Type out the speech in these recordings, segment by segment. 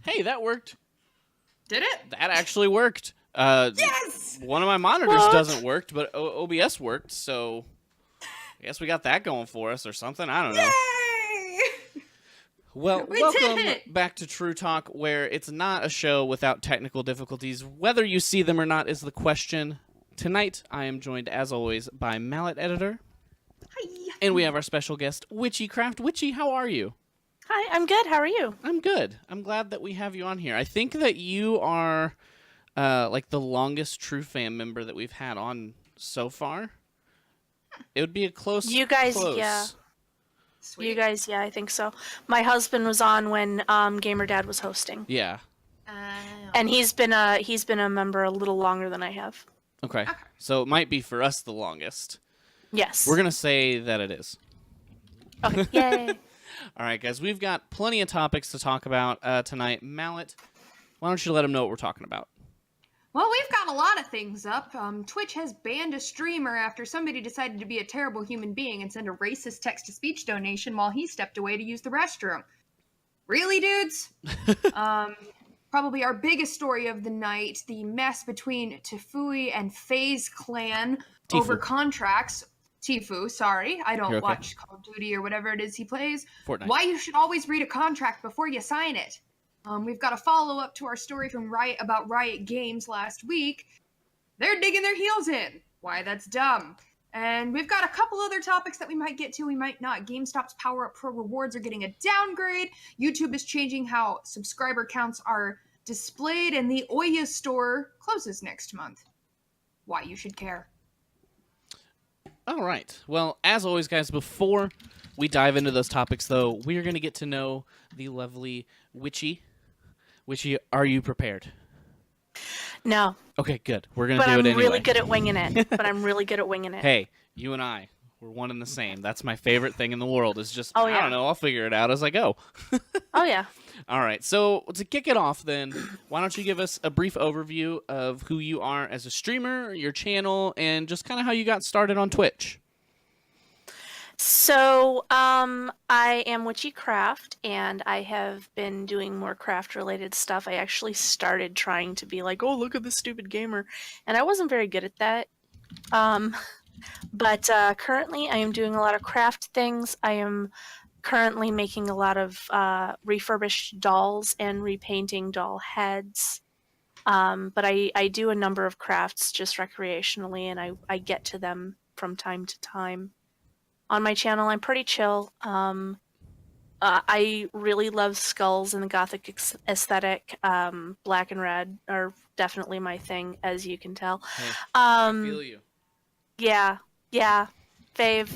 Hey, that worked. Did it? That actually worked. Yes! One of my monitors What? doesn't work, but OBS worked, so I guess we got that going for us or something. I don't know. Yay! Well, We welcome did it! back to True Talk, where it's not a show without technical difficulties. Whether you see them or not is the question. Tonight, I am joined, as always, by Mallet Editor, Hi. and we have our special guest, WitchyCraft. Witchy, how are you? Hi, I'm good. How are you? I'm good. I'm glad that we have you on here. I think that you are like the longest True Fam member that we've had on so far. It would be a close. You guys, close. yeah. Sweet. You guys, yeah, I think so. My husband was on when Gamer Dad was hosting, Yeah. and he's been a member a little longer than I have. Okay. Okay. So it might be for us the longest. Yes. We're gonna say that it is. Okay. Yay. All right, guys. We've got plenty of topics to talk about tonight. Mallet, why don't you let them know what we're talking about? Well, we've got a lot of things up. Twitch has banned a streamer after somebody decided to be a terrible human being and send a racist text-to-speech donation while he stepped away to use the restroom. Really, dudes? Probably our biggest story of the night, the mess between Tfue and FaZe clan Tfue. over contracts. Tfue, sorry. I don't You're okay. watch Call of Duty or whatever it is he plays. Fortnite. Why you should always read a contract before you sign it. We've got a follow-up to our story from Riot about Riot Games last week. They're digging their heels in. Why that's dumb. And we've got a couple other topics that we might get to, we might not. GameStop's Power Up Pro rewards are getting a downgrade. YouTube is changing how subscriber counts are displayed, and the Ouya store closes next month. Why you should care. All right. Well, as always, guys, before we dive into those topics, though, we are going to get to know the lovely Witchy. Witchy, are you prepared? No, Okay, good. We're going to but do I'm it anyway. really good at winging it. Hey, you and I, we're one and the same. That's my favorite thing in the world is just, Oh, I yeah. don't know, I'll figure it out as I go. Oh yeah. All right, so to kick it off then, why don't you give us a brief overview of who you are as a streamer, your channel, and just kind of how you got started on Twitch? So, I am WitchyCraft, and I have been doing more craft-related stuff. I actually started trying to be like, oh, look at this stupid gamer, and I wasn't very good at that. But currently, I am doing a lot of craft things. I am currently making a lot of refurbished dolls and repainting doll heads. But I do a number of crafts just recreationally, and I get to them from time to time. On my channel, I'm pretty chill. I really love skulls and the gothic aesthetic. Black and red are definitely my thing, as you can tell. Hey, I feel you. Yeah, fave.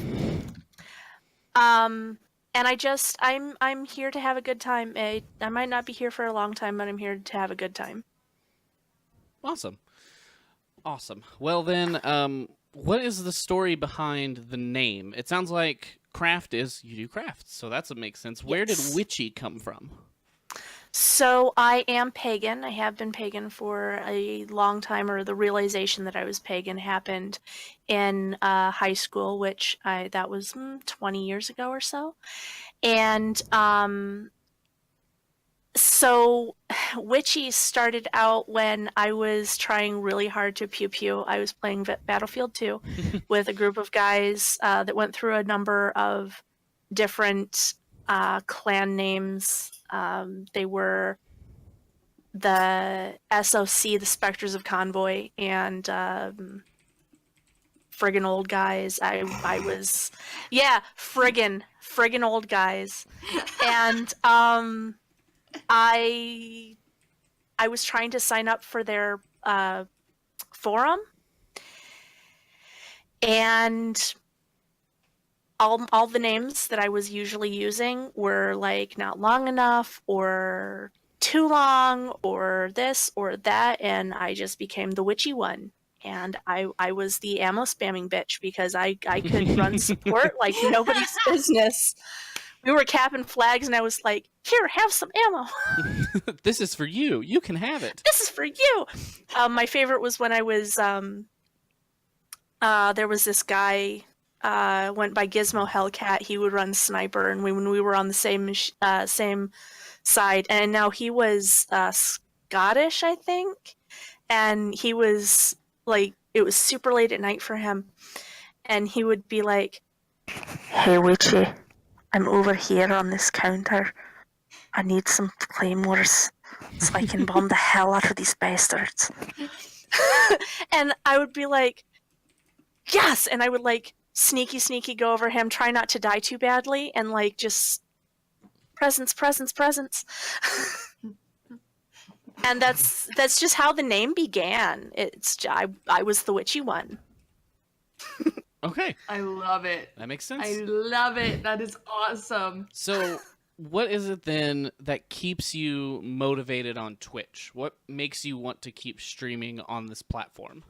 And I'm here to have a good time. I might not be here for a long time, but I'm here to have a good time. Awesome. Well then, what is the story behind the name? It sounds like craft is you do crafts, so that makes sense. Where did Yes. Witchy come from? So I am pagan. I have been pagan for a long time, or the realization that I was pagan happened in high school, which that was 20 years ago or so. And so Witchy started out when I was trying really hard to pew. I was playing Battlefield 2 with a group of guys that went through a number of different clan names. They were the SOC, the Spectres of Convoy, and friggin' old guys. I was, yeah, friggin' old guys. And I was trying to sign up for their forum, and all the names that I was usually using were like not long enough or too long or this or that, and I just became the witchy one. And I was the ammo spamming bitch because I could run support like nobody's business. We were capping flags, and I was like, here, have some ammo. This is for you. You can have it. This is for you. My favorite was when I was, there was this guy, went by Gizmo Hellcat. He would run sniper, and when we were on the same side, and now he was Scottish, I think, and he was like, it was super late at night for him, and he would be like, "Hey, Witchy, I'm over here on this counter. I need some claymores so I can bomb the hell out of these bastards." And I would be like, "Yes!" And I would like sneaky go over him, try not to die too badly, and like just presents. And that's just how the name began. I was the witchy one. Okay. I love it. That makes sense. I love it. That is awesome. So, what is it then that keeps you motivated on Twitch? What makes you want to keep streaming on this platform?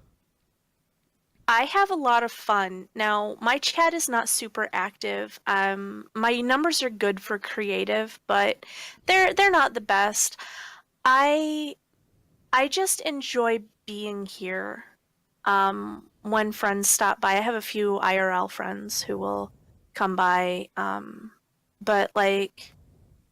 I have a lot of fun. Now, my chat is not super active. My numbers are good for creative, but they're not the best. I just enjoy being here. When friends stop by, I have a few IRL friends who will come by, but like,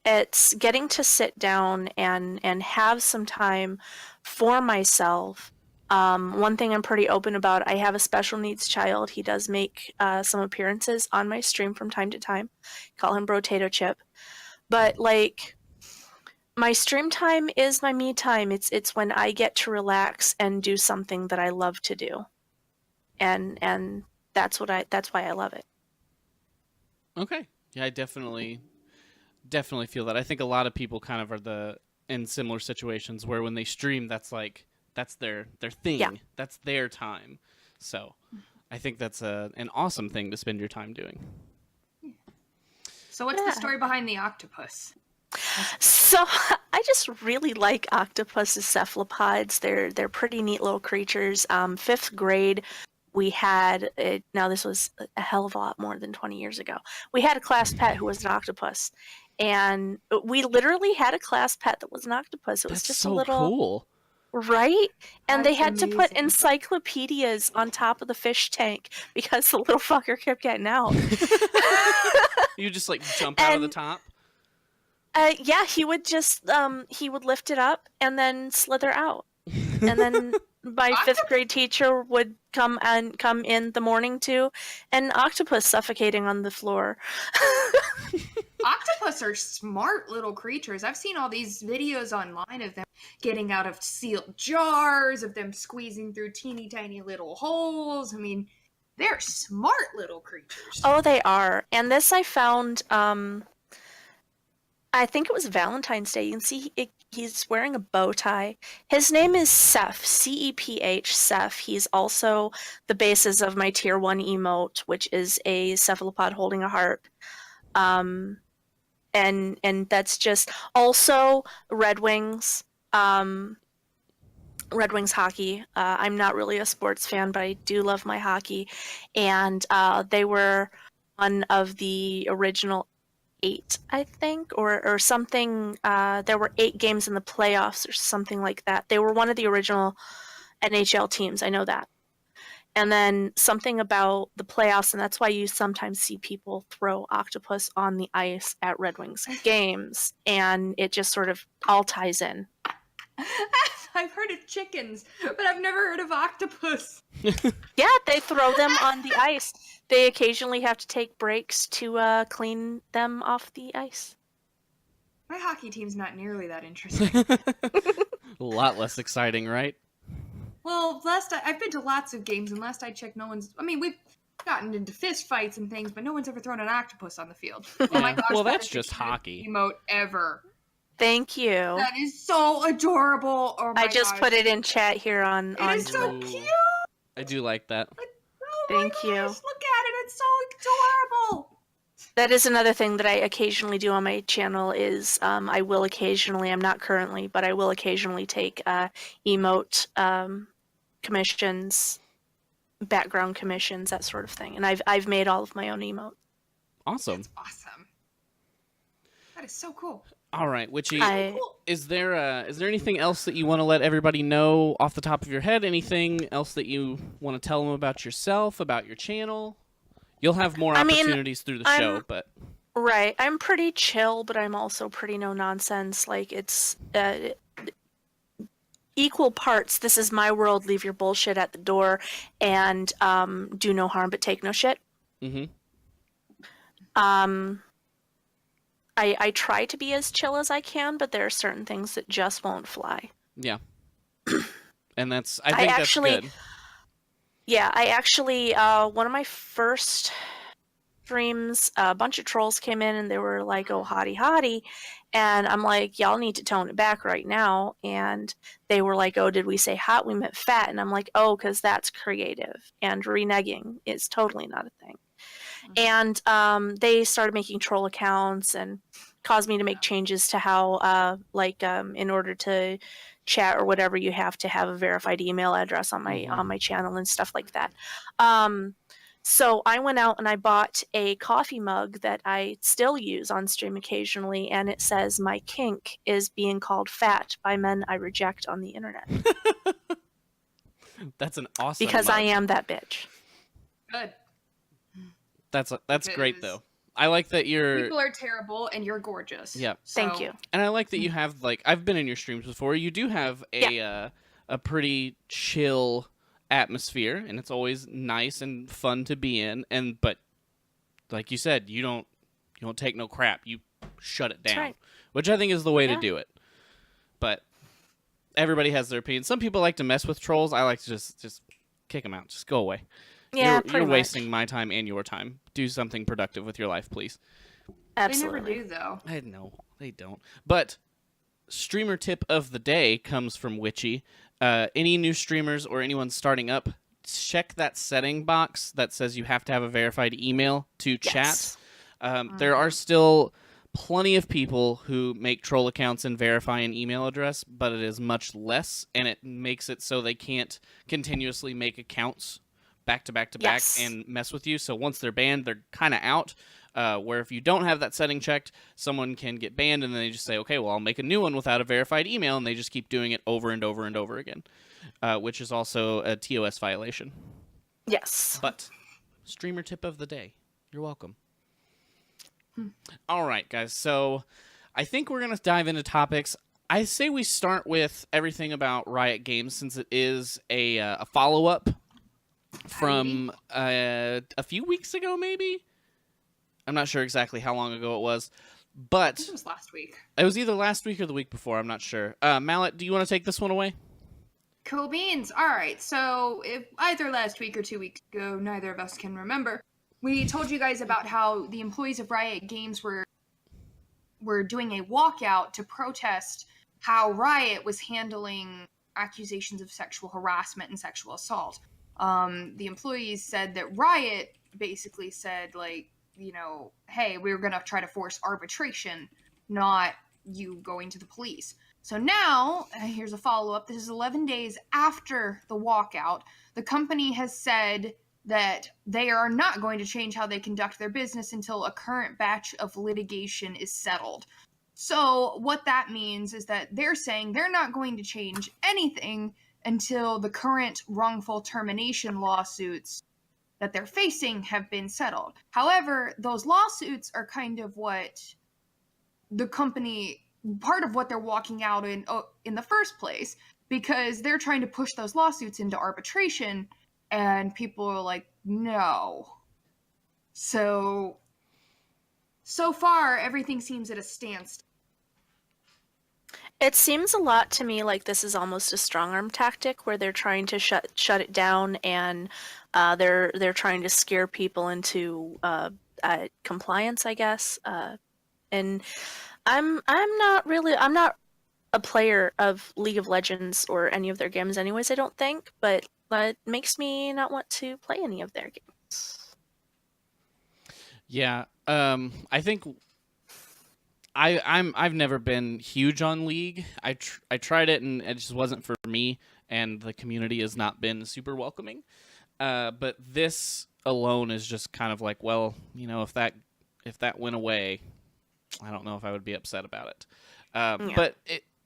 it's getting to sit down and have some time for myself. One thing I'm pretty open about, I have a special needs child. He does make some appearances on my stream from time to time. Call him Brotato Chip. But like, my stream time is my me time. It's when I get to relax and do something that I love to do. And that's why I love it. Okay. Yeah, I definitely feel that. I think a lot of people kind of are in similar situations where when they stream, that's their thing. Yeah. That's their time. So I think that's an awesome thing to spend your time doing. So what's the story behind the octopus? So I just really like octopus's cephalopods. They're pretty neat little creatures. 5th grade, we had now this was a hell of a lot more than 20 years ago. We had a class pet who was an octopus, and we literally had a class pet that was an octopus. It was That's just so a little cool. right, and they That's had to put amazing. encyclopedias on top of the fish tank because the little fucker kept getting out. You just like jump out of the And- top. Yeah, he would just he would lift it up and then slither out, and then my 5th grade teacher would come in the morning to an octopus suffocating on the floor. Octopus are smart little creatures. I've seen all these videos online of them getting out of sealed jars, of them squeezing through teeny tiny little holes. I mean, they're smart little creatures. Oh, they are. And this I found, I think it was Valentine's Day. You can see he's wearing a bow tie. His name is Ceph, C-E-P-H, Ceph. He's also the basis of my tier 1 emote, which is a cephalopod holding a heart. And that's just also Red Wings. Red Wings hockey. I'm not really a sports fan, but I do love my hockey. And they were one of the original 8, I think, or something. There were 8 games in the playoffs or something like that. They were one of the original NHL teams. I know that. And then something about the playoffs, and that's why you sometimes see people throw octopus on the ice at Red Wings games, and it just sort of all ties in. I've heard of chickens, but I've never heard of octopus. Yeah, they throw them on the ice. They occasionally have to take breaks to clean them off the ice. My hockey team's not nearly that interesting. A lot less exciting, right? Well, I've been to lots of games, and last I checked, no one's. I mean, we've gotten into fist fights and things, but no one's ever thrown an octopus on the field. Oh my Yeah. gosh! Well, that that's is the just cutest hockey. emote ever. Thank you. That is so adorable. Oh my I just gosh. put it in chat here on It is so Ooh. cute. I do like that. Oh Thank my you. gosh, look at it. It's so adorable. That is another thing that I occasionally do on my channel is I will occasionally, I'm not currently, but I will occasionally take emote commissions, background commissions, that sort of thing. And I've made all of my own emotes. Awesome. That's awesome. That is so cool. All right, Witchy, Cool. is there anything else that you want to let everybody know off the top of your head? Anything else that you want to tell them about yourself, about your channel? You'll have more I mean, opportunities through the show, but Right. I'm pretty chill, but I'm also pretty no nonsense. Like it's equal parts. This is my world. Leave your bullshit at the door, and do no harm but take no shit. Mm-hmm. I try to be as chill as I can, but there are certain things that just won't fly. Yeah. And I think that's good. Yeah, I actually, one of my first streams, a bunch of trolls came in and they were like, oh, hottie, hottie. And I'm like, y'all need to tone it back right now. And they were like, oh, did we say hot? We meant fat. And I'm like, oh, because that's creative. And reneging is totally not a thing. And they started making troll accounts and caused me to make changes to how, in order to chat or whatever, you have to have a verified email address on my channel and stuff like that. So I went out and I bought a coffee mug that I still use on stream occasionally, and it says, my kink is being called fat by men I reject on the internet. That's an awesome because mug. I am that bitch. Good. That's great though. I like that people are terrible and you're gorgeous. Yeah. So. Thank you. And I like that you have, like, I've been in your streams before. You do have a pretty chill atmosphere, and it's always nice and fun to be in. But like you said, you don't take no crap. You shut it down, That's right. which I think is the way to do it. But everybody has their opinion. Some people like to mess with trolls. I like to just kick them out. Just go away. Yeah, you're wasting my time and your time. Do something productive with your life, please. Absolutely. They never do, though. I know they don't. But streamer tip of the day comes from Witchy. Any new streamers or anyone starting up, check that setting box that says you have to have a verified email to chat. There are still plenty of people who make troll accounts and verify an email address, but it is much less, and it makes it so they can't continuously make accounts back to back to back and mess with you. So once they're banned, they're kind of out. Where if you don't have that setting checked, someone can get banned, and then they just say, okay, well, I'll make a new one without a verified email, and they just keep doing it over and over and over again, which is also a TOS violation. Yes. But streamer tip of the day. You're welcome. All right, guys. So I think we're going to dive into topics. I say we start with everything about Riot Games, since it is a follow-up from a few weeks ago, maybe? I'm not sure exactly how long ago it was, but I think it was last week. It was either last week or the week before. I'm not sure. Mallet, do you want to take this one away? Cool beans. All right. So if either last week or 2 weeks ago, neither of us can remember, we told you guys about how the employees of Riot Games were doing a walkout to protest how Riot was handling accusations of sexual harassment and sexual assault. The employees said that Riot basically said, like, you know, hey, we're going to try to force arbitration, not you going to the police. So now, here's a follow-up. This is 11 days after the walkout. The company has said that they are not going to change how they conduct their business until a current batch of litigation is settled. So what that means is that they're saying they're not going to change anything until the current wrongful termination lawsuits that they're facing have been settled. However, those lawsuits are kind of what the company, part of what they're walking out in the first place, because they're trying to push those lawsuits into arbitration, and people are like, no. So far, everything seems at a standstill. It seems a lot to me like this is almost a strong arm tactic where they're trying to shut it down, and they're trying to scare people into compliance, I guess. And I'm not a player of League of Legends or any of their games, anyways. I don't think, but it makes me not want to play any of their games. Yeah, I think. I've never been huge on League. I tried it and it just wasn't for me, and the community has not been super welcoming. But this alone is just kind of like, well, you know, if that went away, I don't know if I would be upset about it. But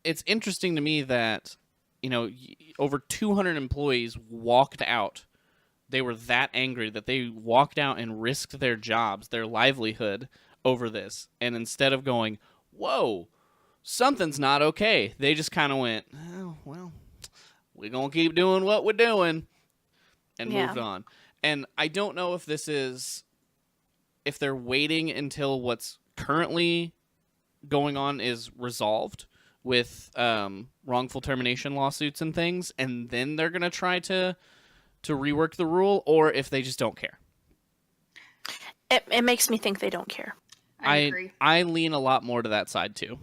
it's interesting to me that, you know, over 200 employees walked out. They were that angry that they walked out and risked their jobs, their livelihood, over this. And instead of going, whoa, something's not okay, they just kind of went, oh, well, we're going to keep doing what we're doing, and moved on. And I don't know if if they're waiting until what's currently going on is resolved with wrongful termination lawsuits and things, and then they're going to try to rework the rule, or if they just don't care. It makes me think they don't care. I agree. I lean a lot more to that side too.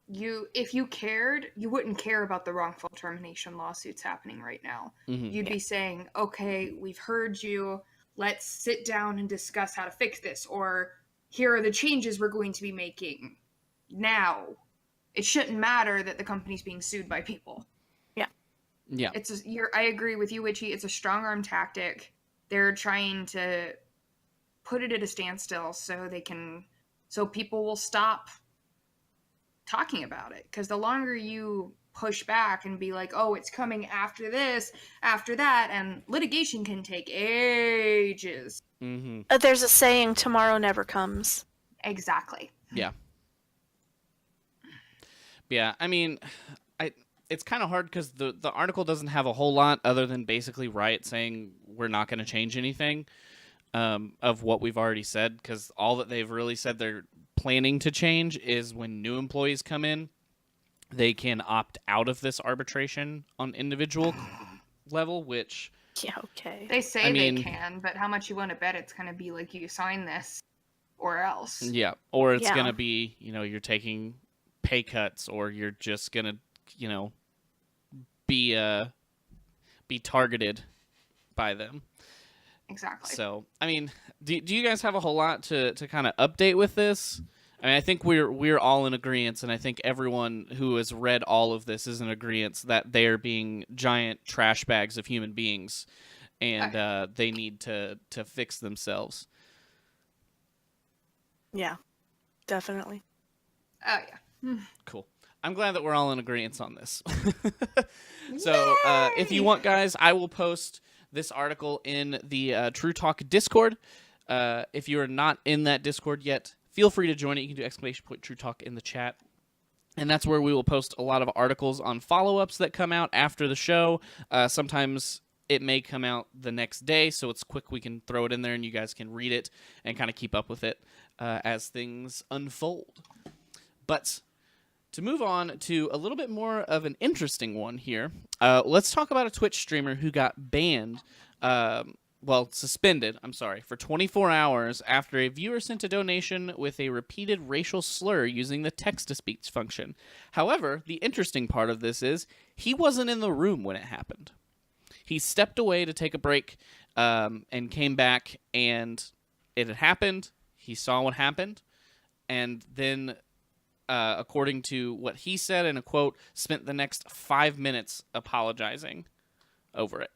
If you cared, you wouldn't care about the wrongful termination lawsuits happening right now. Mm-hmm. You'd be saying, okay, we've heard you. Let's sit down and discuss how to fix this. Or here are the changes we're going to be making now. It shouldn't matter that the company's being sued by people. Yeah. Yeah. I agree with you, Witchy. It's a strong arm tactic. They're trying to put it at a standstill so people will stop talking about it. Because the longer you push back and be like, oh, it's coming after this, after that, and litigation can take ages. Mm-hmm. There's a saying, tomorrow never comes. Exactly. Yeah. Yeah, I mean, it's kind of hard because the article doesn't have a whole lot other than basically Riot saying we're not going to change anything of what we've already said, because all that they've really said they're planning to change is when new employees come in, they can opt out of this arbitration on individual level, which... Yeah, okay. They say they can, but how much you want to bet it's going to be like you sign this or else. Yeah, or it's going to be, you're taking pay cuts, or you're just going to, be targeted by them. Exactly. So, I mean, do you guys have a whole lot to kind of update with this? I mean, I think we're all in agreement, and I think everyone who has read all of this is in agreement that they are being giant trash bags of human beings, and they need to fix themselves. Yeah, definitely. Oh, yeah. Cool. I'm glad that we're all in agreement on this. So, if you want, guys, I will post this article in the True Talk Discord. If you are not in that Discord yet, feel free to join it. You can do ! True Talk in the chat. And that's where we will post a lot of articles on follow-ups that come out after the show. Sometimes it may come out the next day, so it's quick. We can throw it in there, and you guys can read it and kind of keep up with it as things unfold. But to move on to a little bit more of an interesting one here, let's talk about a Twitch streamer who got banned, suspended, for 24 hours after a viewer sent a donation with a repeated racial slur using the text-to-speech function. However, the interesting part of this is he wasn't in the room when it happened. He stepped away to take a break and came back, and it had happened. He saw what happened, and then... according to what he said in a quote, spent the next 5 minutes apologizing over it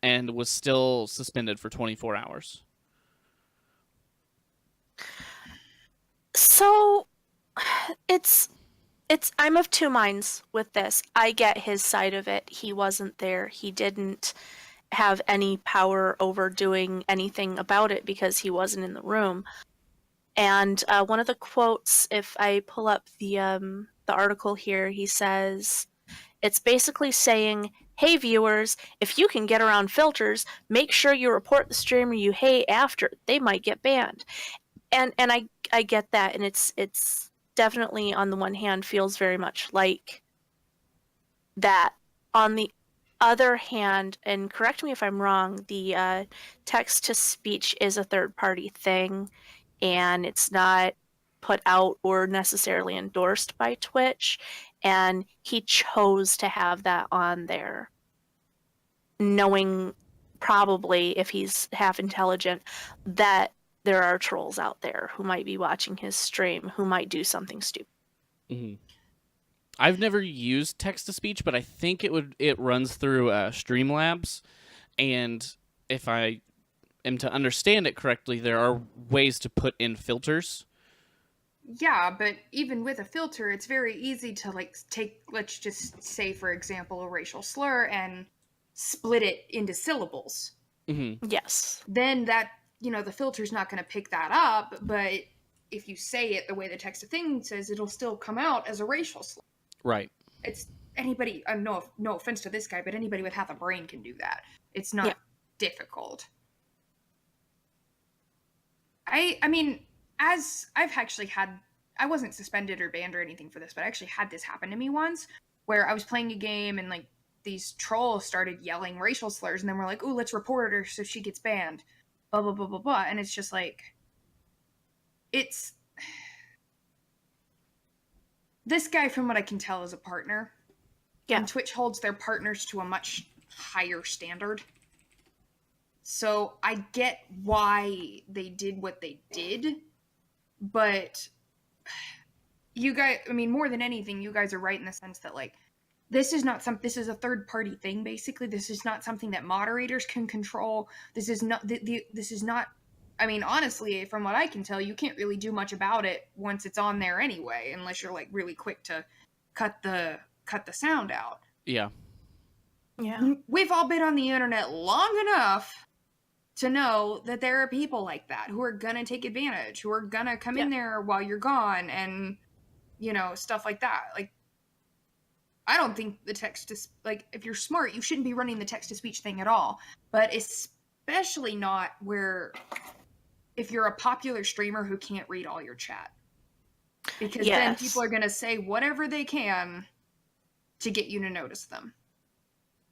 and was still suspended for 24 hours. So I'm of two minds with this. I get his side of it. He wasn't there. He didn't have any power over doing anything about it because he wasn't in the room. And one of the quotes, if I pull up the article here, he says, it's basically saying, hey viewers, if you can get around filters, make sure you report the streamer you hate after. They might get banned. And I get that, and it's definitely, on the one hand, feels very much like that. On the other hand, and correct me if I'm wrong, the text-to-speech is a third-party thing, and it's not put out or necessarily endorsed by Twitch, and he chose to have that on there, knowing probably, if he's half intelligent, that there are trolls out there who might be watching his stream who might do something stupid. Mm-hmm. I've never used text-to-speech, but I think it runs through Streamlabs, and if I am to understand it correctly, there are ways to put in filters. Yeah, but even with a filter, it's very easy to take, let's just say, for example, a racial slur and split it into syllables. Mm-hmm. Yes. Then that, the filter's not going to pick that up, but if you say it the way the text of thing says, it'll still come out as a racial slur. Right. It's anybody, no offense to this guy, but anybody with half a brain can do that. It's not difficult. I mean, as I've actually had, I wasn't suspended or banned or anything for this, but I actually had this happen to me once where I was playing a game and like these trolls started yelling racial slurs and then we're like, "Ooh, let's report her so she gets banned." Blah blah blah blah blah, and it's just like, it's this guy, from what I can tell, is a partner. Yeah. And Twitch holds their partners to a much higher standard. So I get why they did what they did, but you guys, I mean, more than anything, you guys are right in the sense that, like, this is a third party thing, basically. This is not something that moderators can control. This is not, I mean, honestly, from what I can tell, you can't really do much about it once it's on there anyway, unless you're, like, really quick to cut the sound out. Yeah. Yeah. We've all been on the internet long enough to know that there are people like that who are gonna take advantage, who are gonna come in there while you're gone and, you know, stuff like that. Like, I don't think the text to, like, if you're smart, you shouldn't be running the text-to-speech thing at all. But especially not where, if you're a popular streamer who can't read all your chat. Because then people are going to say whatever they can to get you to notice them.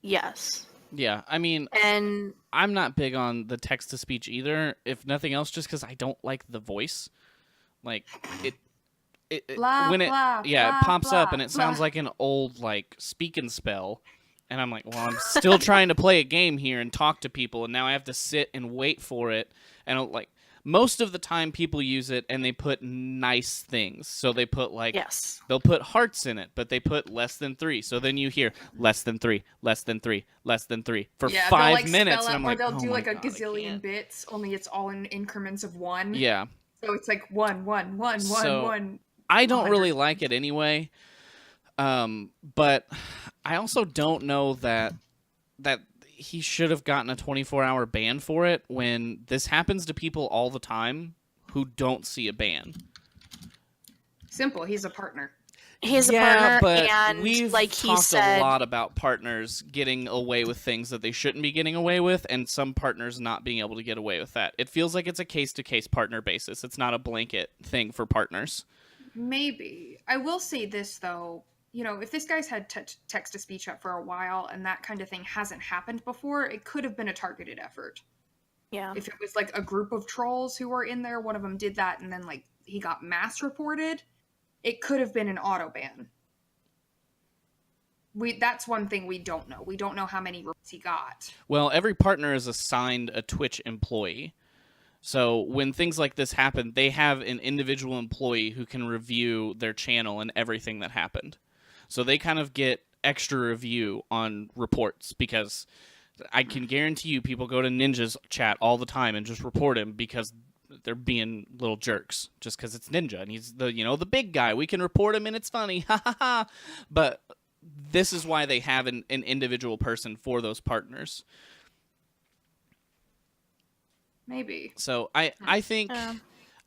Yes. Yeah, I mean, And I'm not big on the text-to-speech either, if nothing else, just because I don't like the voice. Like, Blah, when it blah, it blah, pops blah, up and it sounds blah. like an old like speak and spell, and I'm like, well, I'm still trying to play a game here and talk to people, and now I have to sit and wait for it. And like, most of the time people use it and they put nice things, so they put like, they'll put hearts in it, but they put less than 3, so then you hear less than 3, less than 3, less than 3 for 5 like, minutes, and out, I'm or like, they'll oh do my like a God, gazillion bits, only it's all in increments of 1. Yeah. So it's like 1, 1, 1, 1, 1. I don't really like it anyway, but I also don't know that he should have gotten a 24-hour ban for it when this happens to people all the time who don't see a ban. Simple, he's a partner. He's a partner, but and we've like he talked said, a lot about partners getting away with things that they shouldn't be getting away with, and some partners not being able to get away with that. It feels like it's a case-to-case partner basis. It's not a blanket thing for partners. Maybe. I will say this, though. You know, if this guy's had text-to-speech up for a while and that kind of thing hasn't happened before, it could have been a targeted effort. Yeah. If it was, like, a group of trolls who were in there, one of them did that, and then, like, he got mass reported, it could have been an auto ban. That's one thing we don't know. We don't know how many reports he got. Well, every partner is assigned a Twitch employee. So when things like this happen, they have an individual employee who can review their channel and everything that happened. So they kind of get extra review on reports, because I can guarantee you people go to Ninja's chat all the time and just report him because they're being little jerks, just because it's Ninja and he's the big guy. We can report him and it's funny. Ha ha ha. But this is why they have an individual person for those partners. Maybe. So I think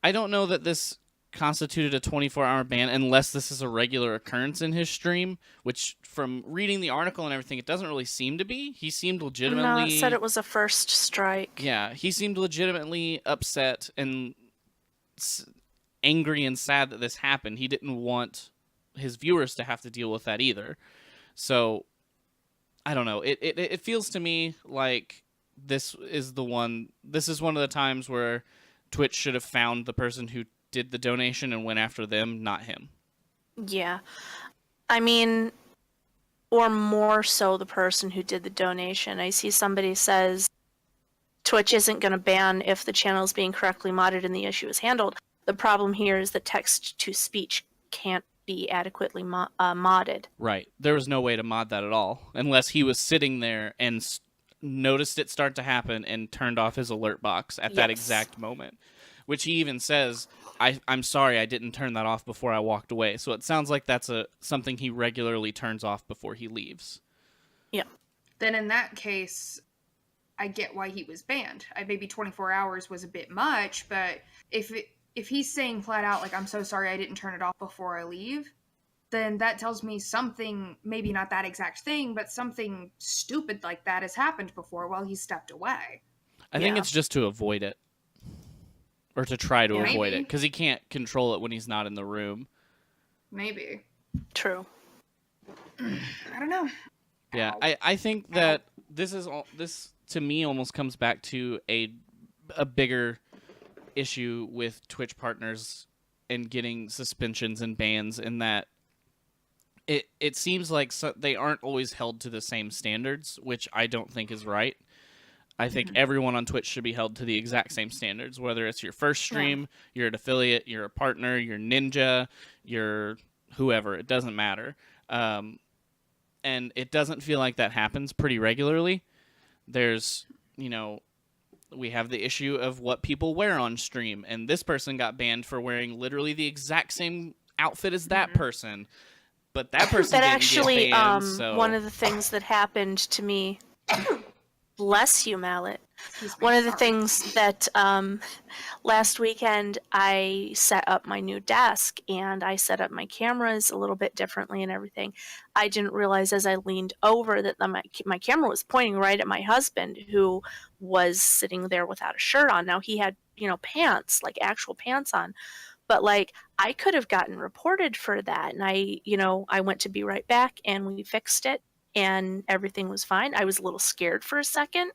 I don't know that this constituted a 24-hour ban unless this is a regular occurrence in his stream, which from reading the article and everything, it doesn't really seem to be. He seemed legitimately... No, it said it was a first strike. Yeah, he seemed legitimately upset and angry and sad that this happened. He didn't want his viewers to have to deal with that either. So, I don't know. It feels to me like this is one of the times where Twitch should have found the person who did the donation and went after them, not him. Yeah. I mean, or more so the person who did the donation. I see somebody says Twitch isn't going to ban if the channel is being correctly modded and the issue is handled. The problem here is that text-to-speech can't be adequately modded. Right. There was no way to mod that at all, unless he was sitting there and noticed it start to happen and turned off his alert box at that exact moment. Which he even says, I'm sorry I didn't turn that off before I walked away. So it sounds like that's something he regularly turns off before he leaves. Yeah. Then in that case, I get why he was banned. Maybe 24 hours was a bit much, but if if he's saying flat out, like, I'm so sorry I didn't turn it off before I leave, then that tells me something, maybe not that exact thing, but something stupid like that has happened before while he stepped away. I think it's just to avoid it. Or to try to avoid it. Because he can't control it when he's not in the room. Maybe. True. I don't know. Yeah, I think that this to me almost comes back to a bigger issue with Twitch partners and getting suspensions and bans, in that it seems like they aren't always held to the same standards, which I don't think is right. I think everyone on Twitch should be held to the exact same standards, whether it's your first stream, you're an affiliate, you're a partner, you're ninja, you're whoever. It doesn't matter. And it doesn't feel like that happens pretty regularly. There's, we have the issue of what people wear on stream, and this person got banned for wearing literally the exact same outfit as that person, but that person that didn't actually, get banned, so... one of the things that happened to me, bless you, Mallet. One of the things that last weekend I set up my new desk and I set up my cameras a little bit differently and everything. I didn't realize as I leaned over that my camera was pointing right at my husband, who was sitting there without a shirt on. Now he had, pants, like actual pants on. But like I could have gotten reported for that. And I went to Be Right Back and we fixed it and everything was fine. I was a little scared for a second.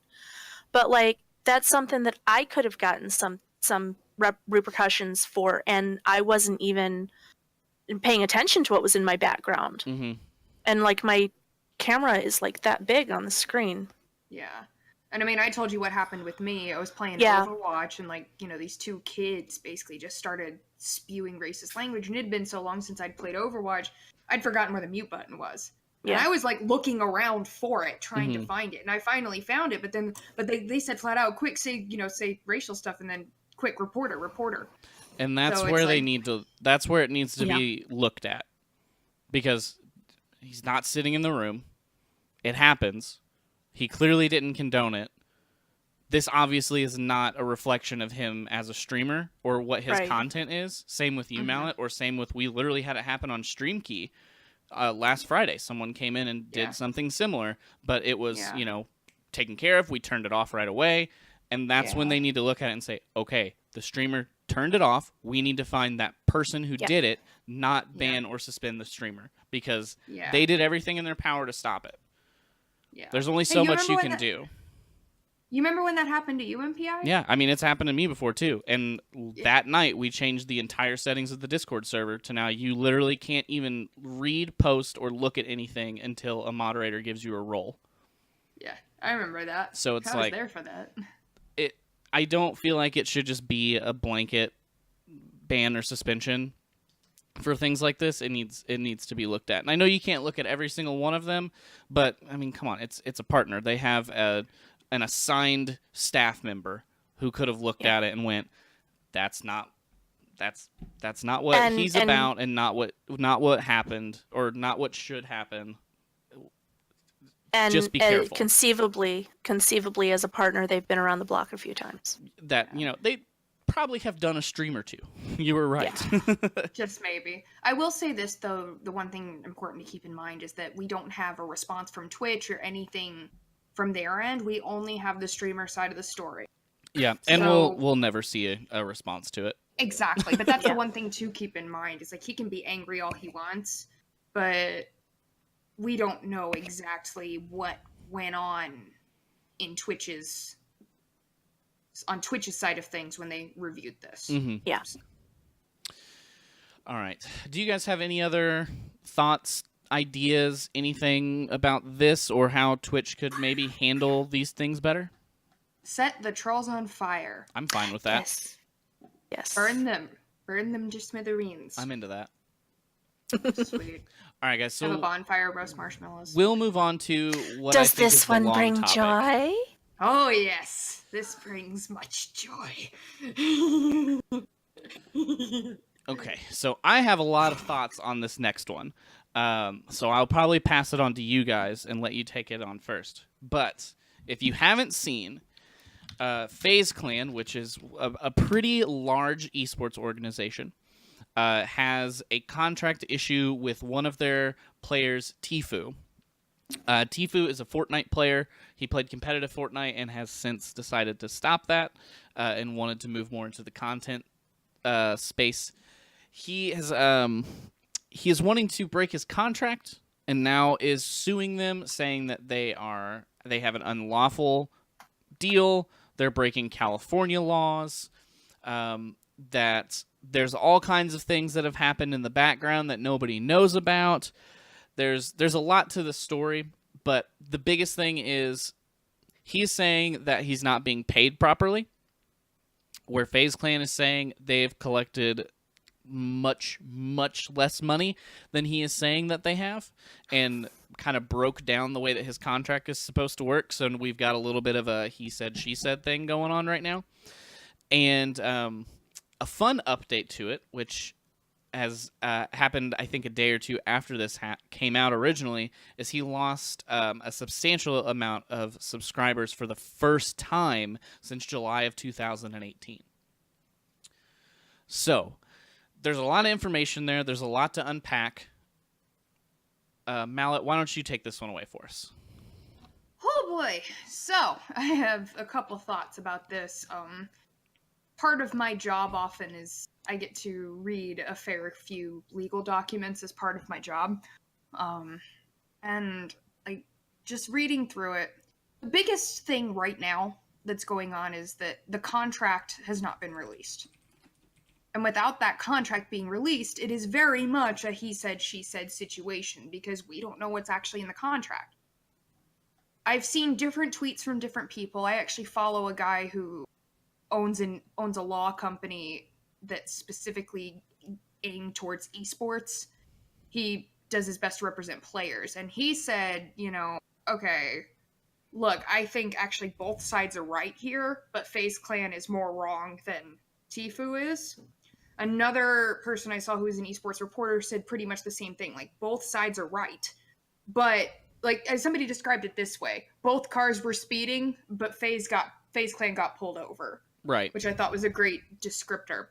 But like that's something that I could have gotten some repercussions for, and I wasn't even paying attention to what was in my background. Mm-hmm. And like my camera is like that big on the screen. Yeah. And I mean, I told you what happened with me. I was playing Overwatch, and like, these two kids basically just started spewing racist language, and it had been so long since I'd played Overwatch, I'd forgotten where the mute button was. Yeah. And I was like looking around for it, trying to find it, and I finally found it. But they said flat out, quick, say racial stuff, and then quick, reporter. And that's where they need to. That's where it needs to be looked at, because he's not sitting in the room. It happens. He clearly didn't condone it. This obviously is not a reflection of him as a streamer or what his content is. Same with you, Mallet, or same with, we literally had it happen on StreamKey. Last Friday, someone came in and did something similar, but it was, taken care of. We turned it off right away. And that's when they need to look at it and say, okay, the streamer turned it off. We need to find that person who did it, not ban or suspend the streamer, because they did everything in their power to stop it. Yeah. There's only so much you can do. You remember when that happened to you, MPI? Yeah, I mean, it's happened to me before, too. And that night, we changed the entire settings of the Discord server to now you literally can't even read, post, or look at anything until a moderator gives you a role. Yeah, I remember that. So it's I was there for that. I don't feel like it should just be a blanket ban or suspension for things like this. It needs to be looked at. And I know you can't look at every single one of them, but, I mean, come on, it's a partner. They have an assigned staff member who could have looked at it and went, that's not what he's about, and not what happened, or not what should happen. And just be careful. Conceivably as a partner, they've been around the block a few times. That, they probably have done a stream or two. You were right. Yeah. Just maybe. I will say this, though, the one thing important to keep in mind is that we don't have a response from Twitch or anything from their end. We only have the streamer side of the story. Yeah, and we'll never see a response to it. Exactly, but that's the one thing to keep in mind, is like, he can be angry all he wants, but we don't know exactly what went on on Twitch's side of things when they reviewed this. Mm-hmm. Yeah. All right. Do you guys have any other thoughts, ideas, anything about this, or how Twitch could maybe handle these things better? Set the trolls on fire. I'm fine with that. Yes. Burn them to smithereens. I'm into that. Sweet. All right, guys. So have a bonfire, roast marshmallows. We'll move on to what Does I think this is the one long bring topic. joy? Oh yes, this brings much joy. Okay, so I have a lot of thoughts on this next one. So I'll probably pass it on to you guys and let you take it on first. But if you haven't seen, FaZe Clan, which is a pretty large esports organization, has a contract issue with one of their players, Tfue. Tfue is a Fortnite player. He played competitive Fortnite and has since decided to stop that and wanted to move more into the content space. He is wanting to break his contract and now is suing them, saying that they have an unlawful deal. They're breaking California laws. That there's all kinds of things that have happened in the background that nobody knows about. There's a lot to the story, but the biggest thing is he's saying that he's not being paid properly, where FaZe Clan is saying they've collected much, much less money than he is saying that they have, and kind of broke down the way that his contract is supposed to work. So we've got a little bit of a he said, she said thing going on right now. And a fun update to it, which has happened, I think, a day or two after this came out originally, is he lost a substantial amount of subscribers for the first time since July of 2018. So there's a lot of information there. There's a lot to unpack. Mallet, why don't you take this one away for us? Oh boy. So I have a couple thoughts about this. Part of my job often is I get to read a fair few legal documents as part of my job. And like just reading through it, the biggest thing right now that's going on is that the contract has not been released. And without that contract being released, it is very much a he said, she said situation because we don't know what's actually in the contract. I've seen different tweets from different people. I actually follow a guy who owns a law company that's specifically aimed towards esports. He does his best to represent players. And he said, okay, look, I think actually both sides are right here, but FaZe Clan is more wrong than Tfue is. Another person I saw who was an esports reporter said pretty much the same thing. Like, both sides are right. But, like, as somebody described it this way, both cars were speeding, but FaZe Clan got pulled over. Right. Which I thought was a great descriptor.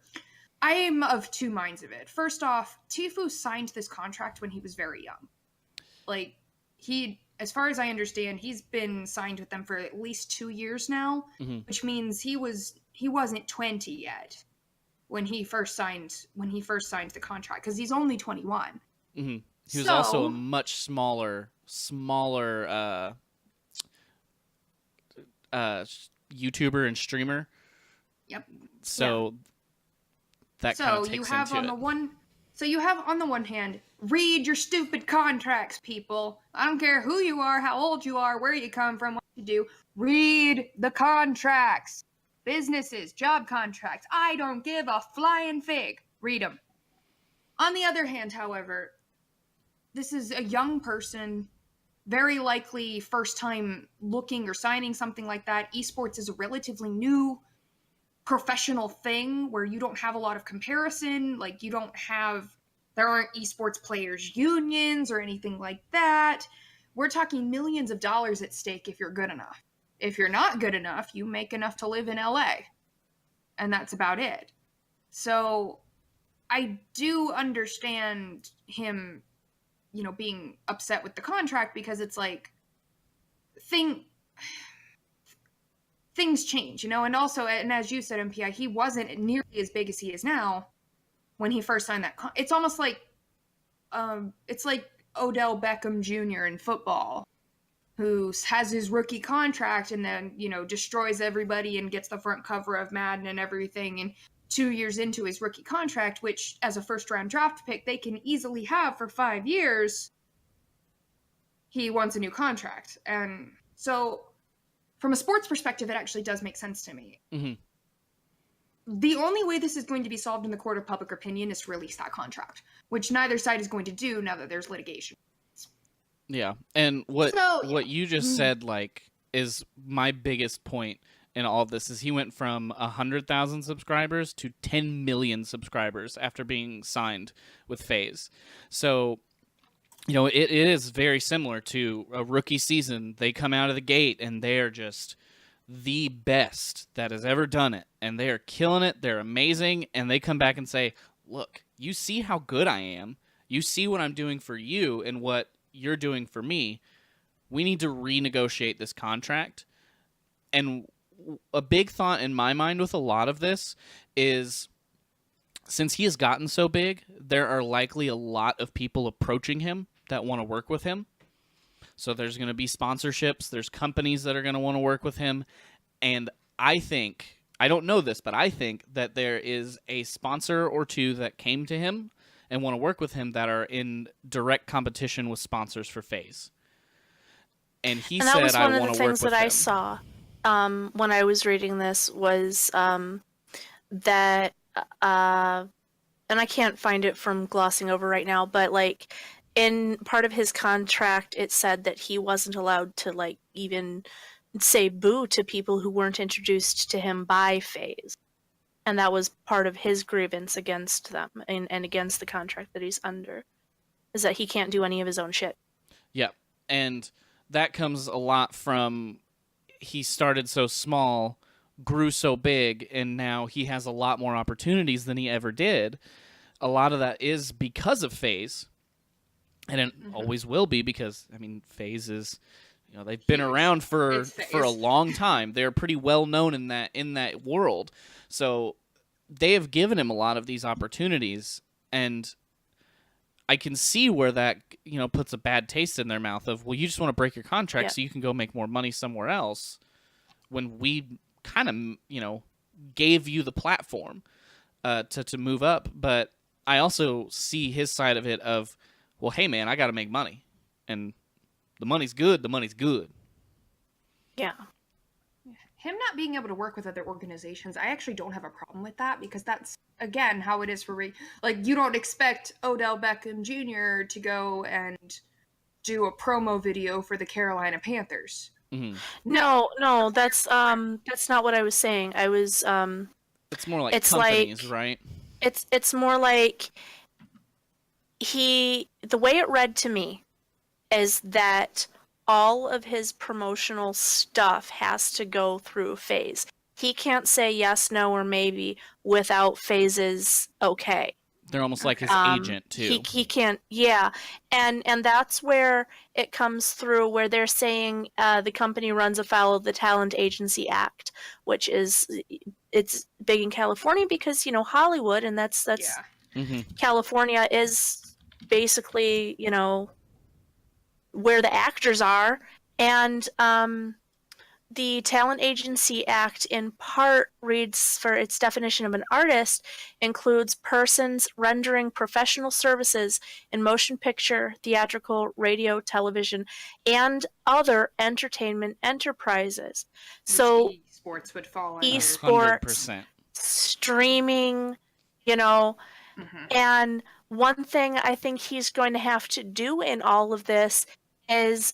I am of two minds of it. First off, Tfue signed this contract when he was very young. Like, as far as I understand, he's been signed with them for at least 2 years now, which means he wasn't 20 yet when he first signed the contract, because he's only 21. He was also a much smaller YouTuber and streamer. Yep. So that kind of takes into it. So you have on the one hand, read your stupid contracts, people. I don't care who you are, how old you are, where you come from, what you do. Read the contracts. Businesses, job contracts. I don't give a flying fig. Read them. On the other hand, however, this is a young person, very likely first time looking or signing something like that. Esports is a relatively new professional thing where you don't have a lot of comparison. Like, there aren't esports players unions or anything like that. We're talking millions of dollars at stake if you're good enough. If you're not good enough, you make enough to live in LA. And that's about it. So I do understand him, being upset with the contract, because it's like things change, and also, and as you said, MPI, he wasn't nearly as big as he is now when he first signed that. It's almost like, it's like Odell Beckham Jr. in football, who has his rookie contract and then, destroys everybody and gets the front cover of Madden and everything. And 2 years into his rookie contract, which as a first round draft pick, they can easily have for 5 years, he wants a new contract. And so from a sports perspective, it actually does make sense to me. The only way this is going to be solved in the court of public opinion is to release that contract, which neither side is going to do now that there's litigation. Yeah, and what you just said, is my biggest point in all of this, is he went from 100,000 subscribers to 10 million subscribers after being signed with FaZe. So, it is very similar to a rookie season. They come out of the gate and they're just the best that has ever done it, and they are killing it. They're amazing, and they come back and say, "Look, you see how good I am. You see what I'm doing for you and what you're doing for me. We need to renegotiate this contract." And a big thought in my mind with a lot of this is, since he has gotten so big, there are likely a lot of people approaching him that want to work with him. So there's going to be sponsorships. There's companies that are going to want to work with him. And I think, I don't know this, but I think that there is a sponsor or two that came to him and want to work with him that are in direct competition with sponsors for FaZe. And he and that said, was I one of want the to work things with that I them. saw when I was reading this was that, and I can't find it from glossing over right now, but like in part of his contract, it said that he wasn't allowed to like even say boo to people who weren't introduced to him by FaZe. And that was part of his grievance against them and against the contract that he's under, is that he can't do any of his own shit. Yeah. And that comes a lot from, he started so small, grew so big, and now he has a lot more opportunities than he ever did. A lot of that is because of FaZe, and it always will be, because I mean, FaZe is, you know, they've been around for a long time. They're pretty well known in that world, so they have given him a lot of these opportunities, and I can see where that, you know, puts a bad taste in their mouth of, well, you just want to break your contract so you can go make more money somewhere else, when we kind of, you know, gave you the platform to move up. But I also see his side of it of, well, hey, man, I got to make money. And the money's good. The money's good. Yeah. Him not being able to work with other organizations, I actually don't have a problem with that, because that's, again, how it is for, like, you don't expect Odell Beckham Jr. to go and do a promo video for the Carolina Panthers. Mm-hmm. No, that's not what I was saying. I was it's more like it's companies, like, right? It's more like the way it read to me is that all of his promotional stuff has to go through FaZe. He can't say yes, no, or maybe without FaZe's okay. They're almost like his agent too. He can't, yeah, and that's where it comes through, where they're saying the company runs afoul of the Talent Agency Act, which is, it's big in California because, you know, Hollywood, and that's California is basically, you know, where the actors are, and the Talent Agency Act in part reads, for its definition of an artist, includes persons rendering professional services in motion picture, theatrical, radio, television, and other entertainment enterprises. So esports would fall under. Esports, 100%. Streaming, you know, and one thing I think he's going to have to do in all of this is,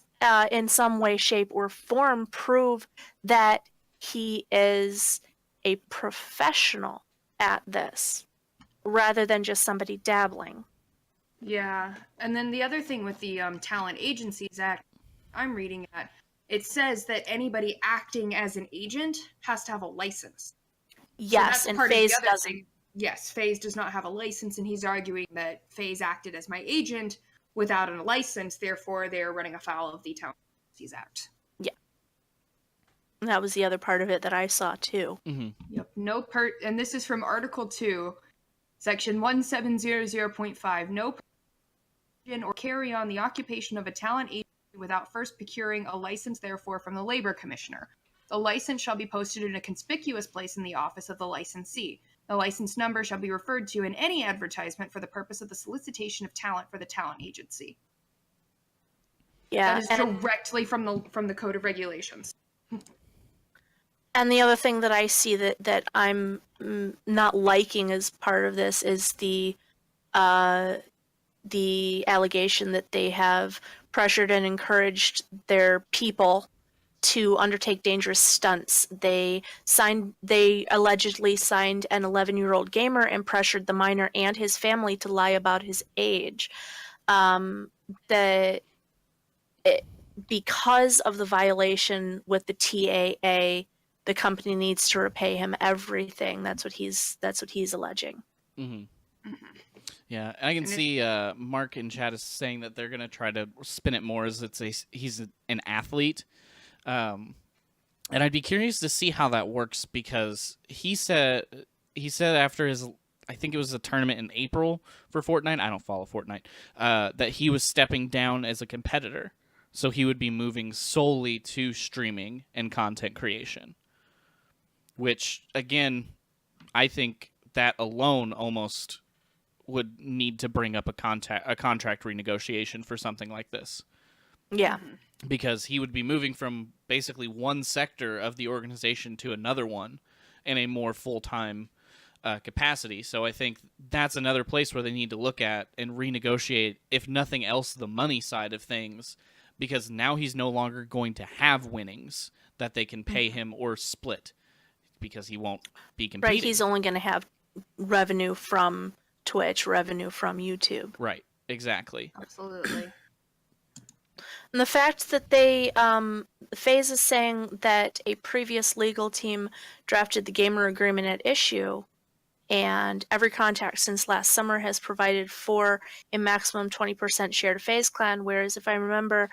in some way, shape, or form, prove that he is a professional at this, rather than just somebody dabbling. Yeah, and then the other thing with the Talent Agencies Act I'm reading at, it says that anybody acting as an agent has to have a license. Yes, so and FaZe doesn't. Yes, FaZe does not have a license, and he's arguing that FaZe acted as my agent without a license, therefore they're running afoul of the Talent Agencies Act. Yeah. And that was the other part of it that I saw too. Mm-hmm. Yep. And this is from Article 2, Section 1700.5. No person or carry on the occupation of a talent agency without first procuring a license, therefore, from the Labor Commissioner. The license shall be posted in a conspicuous place in the office of the licensee. The license number shall be referred to in any advertisement for the purpose of the solicitation of talent for the talent agency. Yeah, that is directly from the Code of Regulations. And the other thing that I see that I'm not liking as part of this is the allegation that they have pressured and encouraged their people to undertake dangerous stunts. They allegedly signed an 11-year-old gamer and pressured the minor and his family to lie about his age. Because of the violation with the TAA, the company needs to repay him everything. That's what he's alleging. Mm-hmm. Mhm. Yeah, I can And see Mark in chat is saying that they're gonna try to spin it more as he's an athlete, and I'd be curious to see how that works because he said after his, I think it was a tournament in April for Fortnite. I don't follow Fortnite. That he was stepping down as a competitor, so he would be moving solely to streaming and content creation. Which again, I think that alone almost would need to bring up a contract renegotiation for something like this. Yeah. Mhm. Because he would be moving from basically one sector of the organization to another one in a more full-time capacity. So I think that's another place where they need to look at and renegotiate, if nothing else, the money side of things, because now he's no longer going to have winnings that they can pay him or split because he won't be competing. Right. He's only going to have revenue from Twitch, revenue from YouTube. Right. Exactly. Absolutely. And the fact that FaZe is saying that a previous legal team drafted the gamer agreement at issue, and every contract since last summer has provided for a maximum 20% share to FaZe Clan, whereas if I remember,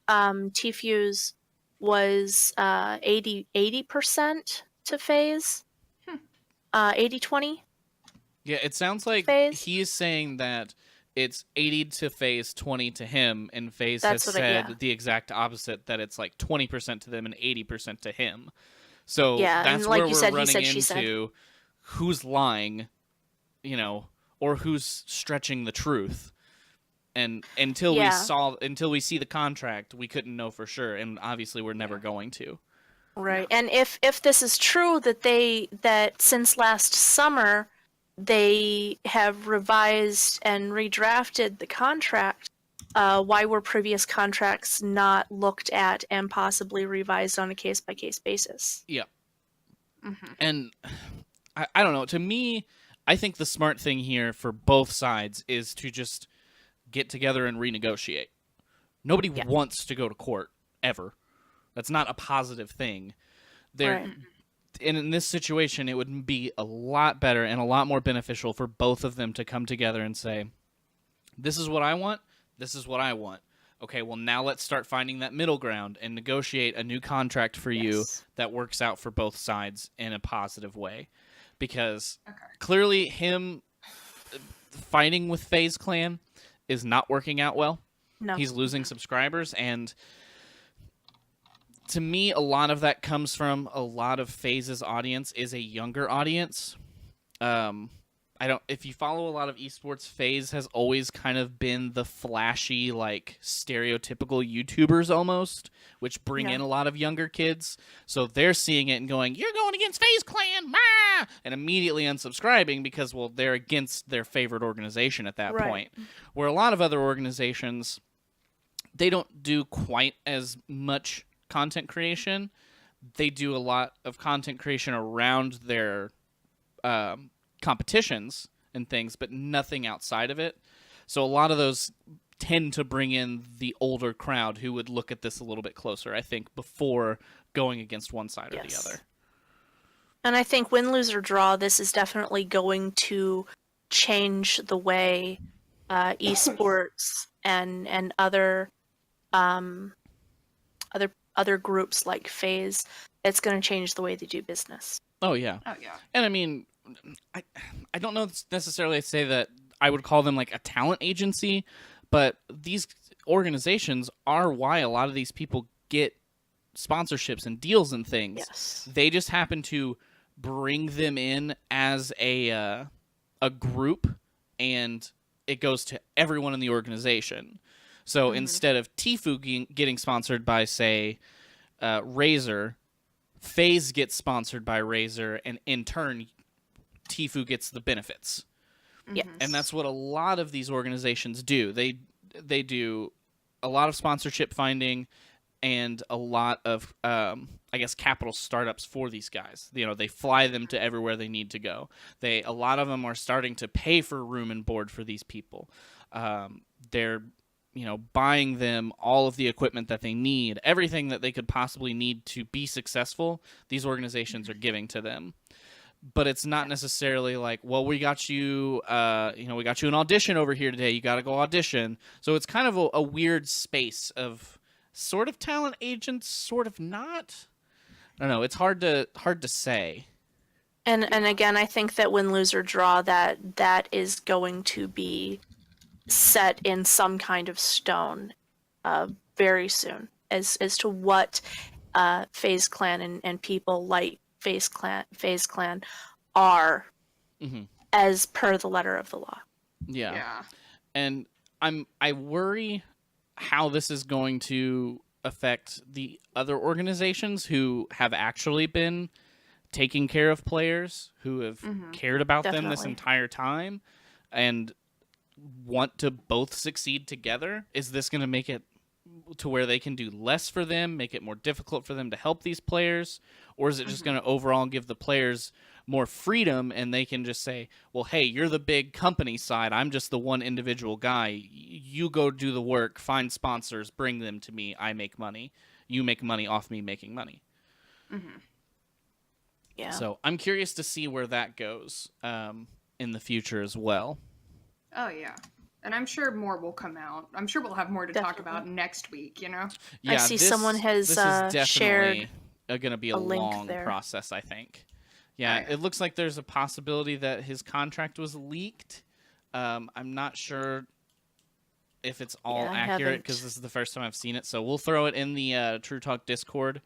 Tfue's was 80% to FaZe, 80-20. Yeah, it sounds like FaZe? he is saying that it's 80 to FaZe, 20 to him, and FaZe has That's what said the exact opposite, that it's like 20% to them and 80% to him. So Yeah, that's and like where you we're said, he running said, she said. into who's lying, or who's stretching the truth. And until we see the contract, we couldn't know for sure, and obviously we're never going to. Right. And if this is true that since last summer they have revised and redrafted the contract, why were previous contracts not looked at and possibly revised on a case-by-case basis? Yeah. Mhm. And I don't know. To me, I think the smart thing here for both sides is to just get together and renegotiate. Nobody wants to go to court, ever. That's not a positive thing. Right. And in this situation, it would be a lot better and a lot more beneficial for both of them to come together and say, this is what I want, this is what I want. Okay, well, now let's start finding that middle ground and negotiate a new contract for you that works out for both sides in a positive way. Because clearly him fighting with FaZe Clan is not working out well. No. He's losing subscribers, and to me, a lot of that comes from a lot of FaZe's audience is a younger audience. If you follow a lot of esports, FaZe has always kind of been the flashy, like stereotypical YouTubers almost, which bring in a lot of younger kids. So they're seeing it and going, "You're going against FaZe Clan," ah! And immediately unsubscribing because, well, they're against their favorite organization at that point. Where a lot of other organizations, they don't do quite as much content creation. They do a lot of content creation around their competitions and things, but nothing outside of it. So a lot of those tend to bring in the older crowd who would look at this a little bit closer, I think, before going against one side or the other. And I think win, lose, or draw, this is definitely going to change the way esports and other groups like FaZe. It's going to change the way they do business. Oh yeah. Oh yeah. And I mean, I don't know necessarily say that I would call them like a talent agency, but these organizations are why a lot of these people get sponsorships and deals and things. Yes. They just happen to bring them in as a group, and it goes to everyone in the organization. So instead of Tfue getting sponsored by, say, Razer, FaZe gets sponsored by Razer, and in turn, Tfue gets the benefits. Yes. And that's what a lot of these organizations do. They do a lot of sponsorship finding and a lot of, I guess, capital startups for these guys. They fly them to everywhere they need to go. A lot of them are starting to pay for room and board for these people. They're buying them all of the equipment that they need, everything that they could possibly need to be successful, these organizations are giving to them. But it's not necessarily like, well, we got you, we got you an audition over here today. You got to go audition. So it's kind of a weird space of sort of talent agents, sort of not. I don't know. It's hard to say. And again, I think that win, lose, or draw, that is going to be set in some kind of stone very soon as to what FaZe Clan and people like FaZe Clan are as per the letter of the law. Yeah. And I worry how this is going to affect the other organizations who have actually been taking care of players, who have cared about them this entire time and want to both succeed together. Is this going to make it to where they can do less for them, make it more difficult for them to help these players? Or is it just going to overall give the players more freedom and they can just say, well, hey, you're the big company side. I'm just the one individual guy. You go do the work, find sponsors, bring them to me. I make money. You make money off me making money. Yeah. So I'm curious to see where that goes in the future as well. Oh, yeah. And I'm sure more will come out. I'm sure we'll have more to talk about next week, Yeah, I see someone has this is shared going to be a long there. process, I think. Yeah, it looks like there's a possibility that his contract was leaked. I'm not sure if it's all accurate because this is the first time I've seen it. So we'll throw it in the True Talk Discord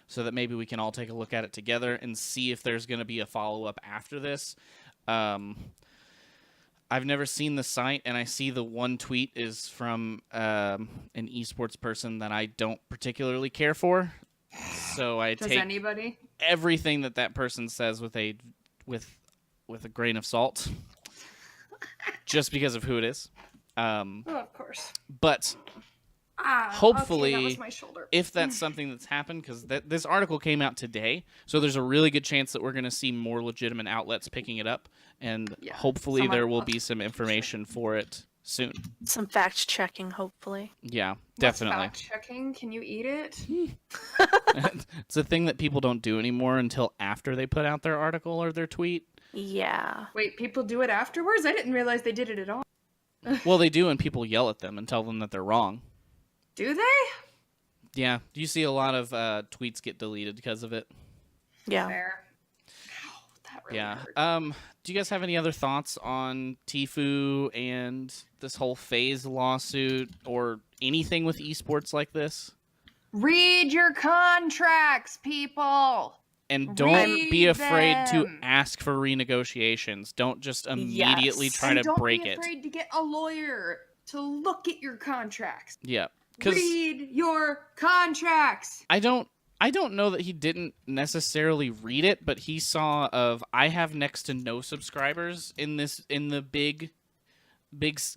so that maybe we can all take a look at it together and see if there's going to be a follow-up after this. I've never seen the site, and I see the one tweet is from an esports person that I don't particularly care for. So I take anybody? everything that person says with a grain of salt, just because of who it is. Of course. But hopefully, okay, that was my shoulder. if that's something that's happened, because this article came out today, so there's a really good chance that we're going to see more legitimate outlets picking it up, and hopefully there will be some information for it soon. Some fact checking, hopefully. Yeah, definitely. Fact checking? Can you eat it? It's a thing that people don't do anymore until after they put out their article or their tweet. Yeah. Wait, people do it afterwards? I didn't realize they did it at all. Well, they do, and people yell at them and tell them that they're wrong. Do they? Yeah, you see a lot of tweets get deleted because of it. Yeah. Fair. Ow, that really hurt. Do you guys have any other thoughts on Tfue and this whole FaZe lawsuit or anything with esports like this? Read your contracts, people! And don't be afraid to them. ask for renegotiations. Don't just immediately try to break it. Don't be afraid to get a lawyer to look at your contracts. Yeah. Read your contracts! I don't know that he didn't necessarily read it, but he saw I have next to no subscribers in the big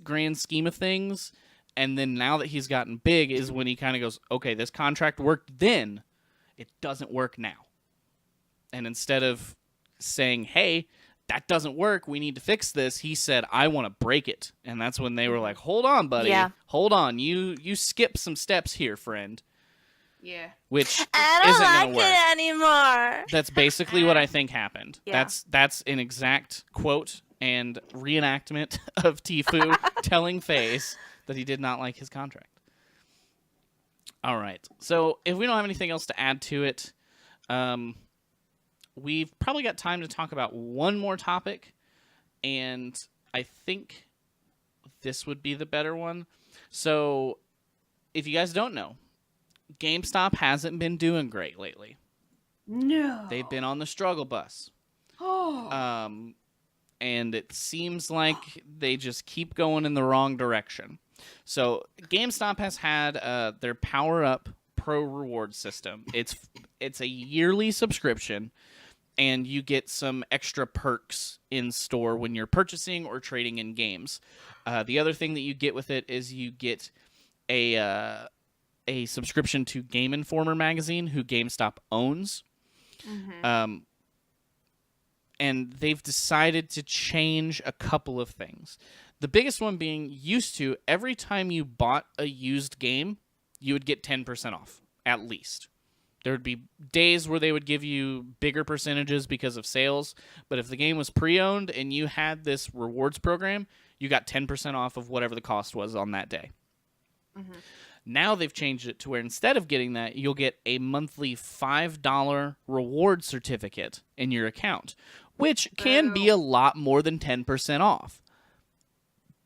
grand scheme of things, and then now that he's gotten big is when he kind of goes, okay, this contract worked then, it doesn't work now. And instead of saying, hey, that doesn't work, we need to fix this, he said, I want to break it. And that's when they were like, hold on, buddy. Yeah. Hold on. You skip some steps here, friend. Yeah. Which I don't isn't like gonna work. it anymore. That's basically what I think happened. Yeah. That's an exact quote and reenactment of Tfue telling FaZe that he did not like his contract. All right. So if we don't have anything else to add to it, we've probably got time to talk about one more topic, and I think this would be the better one. So if you guys don't know, GameStop hasn't been doing great lately. No. They've been on the struggle bus. Oh. And it seems like they just keep going in the wrong direction. So GameStop has had their Power Up Pro reward system. It's a yearly subscription, and you get some extra perks in store when you're purchasing or trading in games. The other thing that you get with it is you get a subscription to Game Informer magazine, who GameStop owns. Mm-hmm. and they've decided to change a couple of things. The biggest one being, used to, every time you bought a used game, you would get 10% off, at least. There would be days where they would give you bigger percentages because of sales, but if the game was pre-owned and you had this rewards program, you got 10% off of whatever the cost was on that day. Mm-hmm. Now they've changed it to where instead of getting that, you'll get a monthly $5 reward certificate in your account, which can be a lot more than 10% off.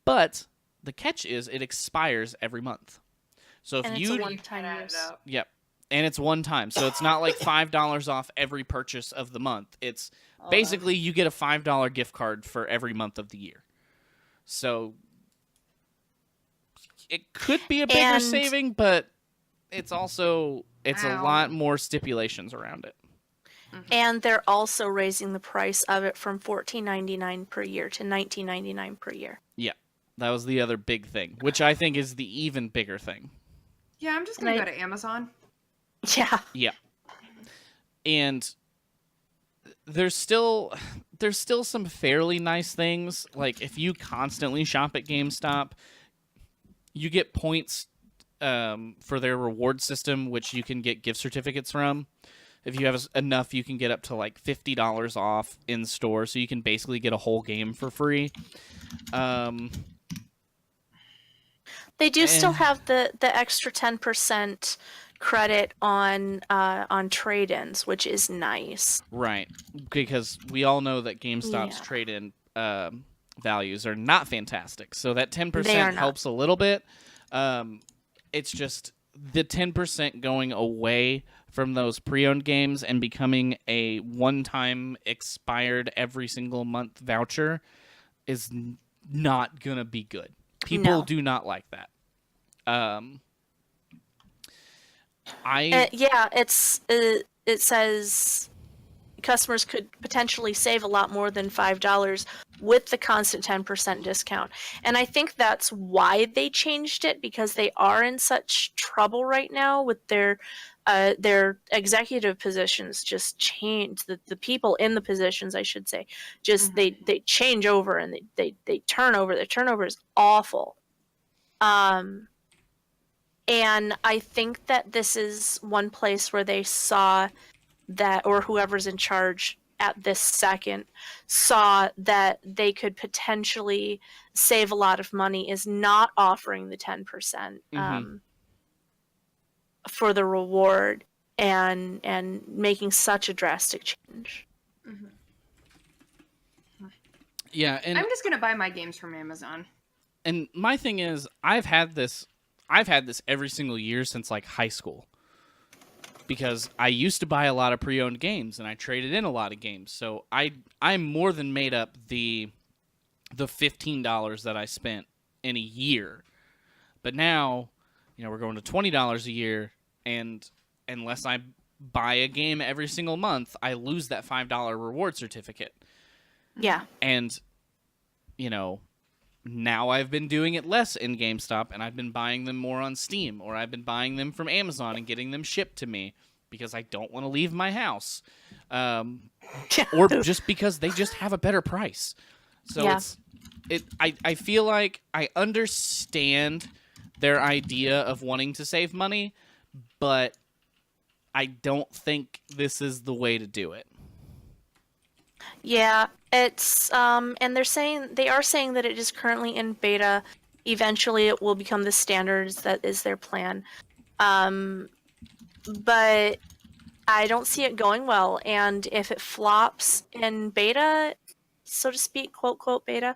But the catch is it expires every month. So if And you it's a one-time use. Yep. And it's one time. So it's not like $5 off every purchase of the month. It's basically you get a $5 gift card for every month of the year. So it could be a bigger saving, but it's also a lot more stipulations around it. And they're also raising the price of it from $14.99 per year to $19.99 per year. Yeah. That was the other big thing, which I think is the even bigger thing. Yeah, I'm just going to go to Amazon. Yeah. Yeah. And there's still some fairly nice things. Like if you constantly shop at GameStop, you get points for their reward system, which you can get gift certificates from. If you have enough, you can get up to like $50 off in store, so you can basically get a whole game for free. They do still have the extra 10% credit on trade-ins, which is nice. Right, because we all know that GameStop's trade-in values are not fantastic. So that 10% helps a little bit. It's just the 10% going away from those pre-owned games and becoming a one-time expired every single month voucher is not going to be good. People do not like that. It says customers could potentially save a lot more than $5 with the constant 10% discount. And I think that's why they changed it, because they are in such trouble right now with their executive positions just change. The people in the positions, I should say, just they change over and they turn over. Their turnover is awful. And I think that this is one place where they saw that, or whoever's in charge at this second saw that they could potentially save a lot of money, is not offering the 10% for the reward and making such a drastic change. Mm-hmm. Yeah, and I'm just gonna buy my games from Amazon. And my thing is, I've had this every single year since like high school. Because I used to buy a lot of pre-owned games and I traded in a lot of games. So I more than made up the $15 that I spent in a year. But now, we're going to $20 a year, and unless I buy a game every single month, I lose that $5 reward certificate. Yeah. And now I've been doing it less in GameStop, and I've been buying them more on Steam, or I've been buying them from Amazon and getting them shipped to me because I don't want to leave my house, or just because they just have a better price. So I feel like I understand their idea of wanting to save money, but I don't think this is the way to do it. Yeah, it's and they are saying that it is currently in beta. Eventually it will become the standards. That is their plan. But I don't see it going well, and if it flops in beta, so to speak, quote beta,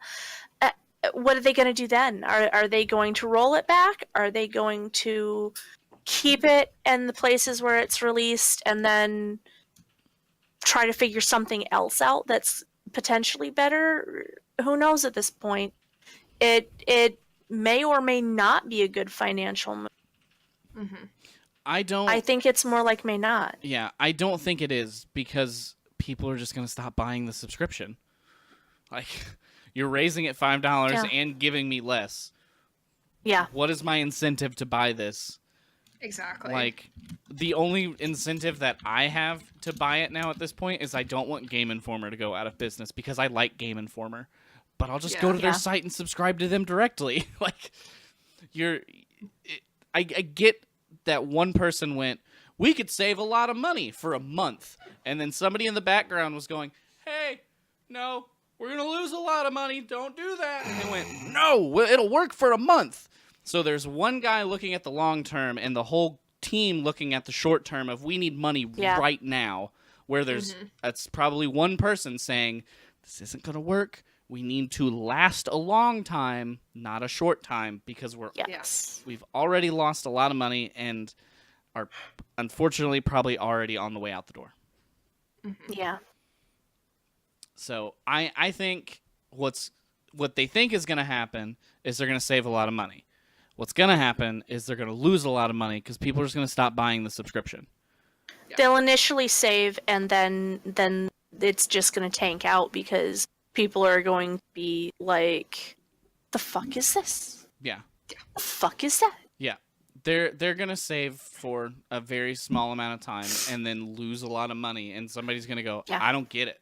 what are they going to do then? Are they going to roll it back? Are they going to keep it in the places where it's released and then try to figure something else out that's potentially better? Who knows at this point? It may or may not be a good financial move. Mm-hmm. I think it's more like may not. Yeah, I don't think it is, because people are just going to stop buying the subscription. Like, you're raising it $5 and giving me less. Yeah. What is my incentive to buy this? Exactly. Like, the only incentive that I have to buy it now at this point is I don't want Game Informer to go out of business because I like Game Informer. But I'll just go to their site and subscribe to them directly. Like, I get that one person went, we could save a lot of money for a month. And then somebody in the background was going, hey, no, we're going to lose a lot of money. Don't do that. And they went, no, it'll work for a month. So there's one guy looking at the long term and the whole team looking at the short term of we need money right now, where that's probably one person saying, this isn't going to work. We need to last a long time, not a short time, because we've already lost a lot of money and are unfortunately probably already on the way out the door. Yeah. So I think what they think is going to happen is they're going to save a lot of money. What's going to happen is they're going to lose a lot of money because people are just going to stop buying the subscription. Yeah. They'll initially save, and then it's just going to tank out because people are going to be like, the fuck is this? Yeah. The fuck is that? Yeah. They're going to save for a very small amount of time and then lose a lot of money, and somebody's going to go, I don't get it.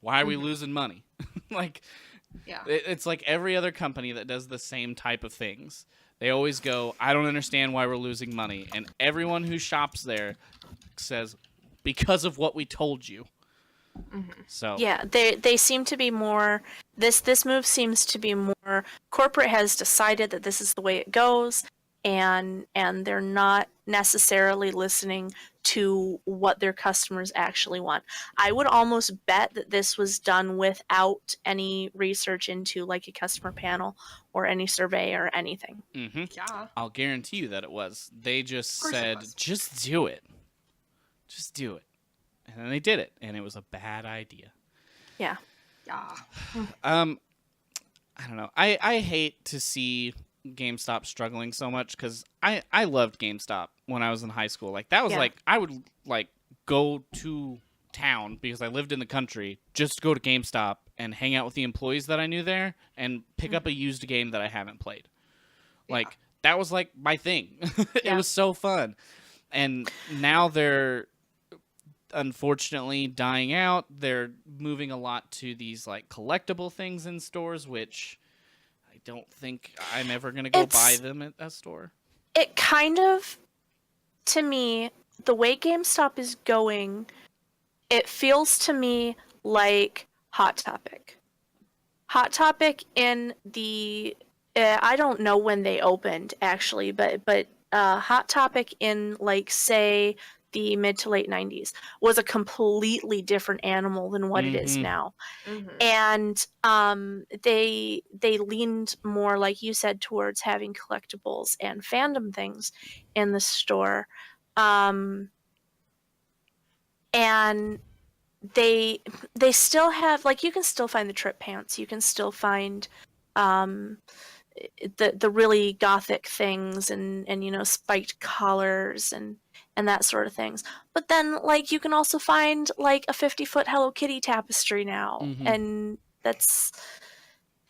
Why are we losing money? Like, it's like every other company that does the same type of things. They always go, I don't understand why we're losing money. And everyone who shops there says, because of what we told you. So yeah, they seem to be more. This move seems to be more. Corporate has decided that this is the way it goes, and they're not necessarily listening to what their customers actually want. I would almost bet that this was done without any research into like a customer panel or any survey or anything. Yeah. I'll guarantee you that it was. They just said, just do it. Just do it. And then they did it, and it was a bad idea. Yeah. Yeah. I don't know. I hate to see GameStop struggling so much because I loved GameStop when I was in high school. Like, that was like, I would like go to town because I lived in the country, just go to GameStop and hang out with the employees that I knew there and pick up a used game that I haven't played. Like, that was like my thing. It was so fun. And now they're unfortunately dying out. They're moving a lot to these like collectible things in stores, which I don't think I'm ever going to go buy them at a store. It kind of, to me, the way GameStop is going, it feels to me like Hot Topic. Hot Topic in the, I don't know when they opened actually, but Hot Topic in like, say, the mid to late 90s was a completely different animal than what it is now. And they leaned more, like you said, towards having collectibles and fandom things in the store. And they still have, like, you can still find the trip pants, you can still find the really gothic things and you know, spiked collars and that sort of things. But then, like, you can also find like a 50-foot Hello Kitty tapestry now, and that's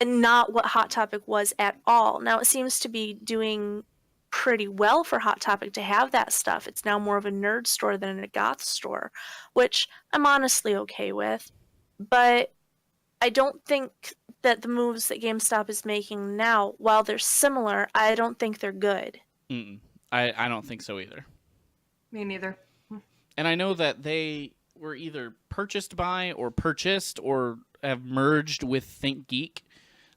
not what Hot Topic was at all. Now it seems to be doing pretty well for Hot Topic to have that stuff. It's now more of a nerd store than a goth store, which I'm honestly okay with. But I don't think that the moves that GameStop is making now, while they're similar, I don't think they're good. I don't think so either. Me neither. And I know that they were either purchased by or purchased or have merged with ThinkGeek.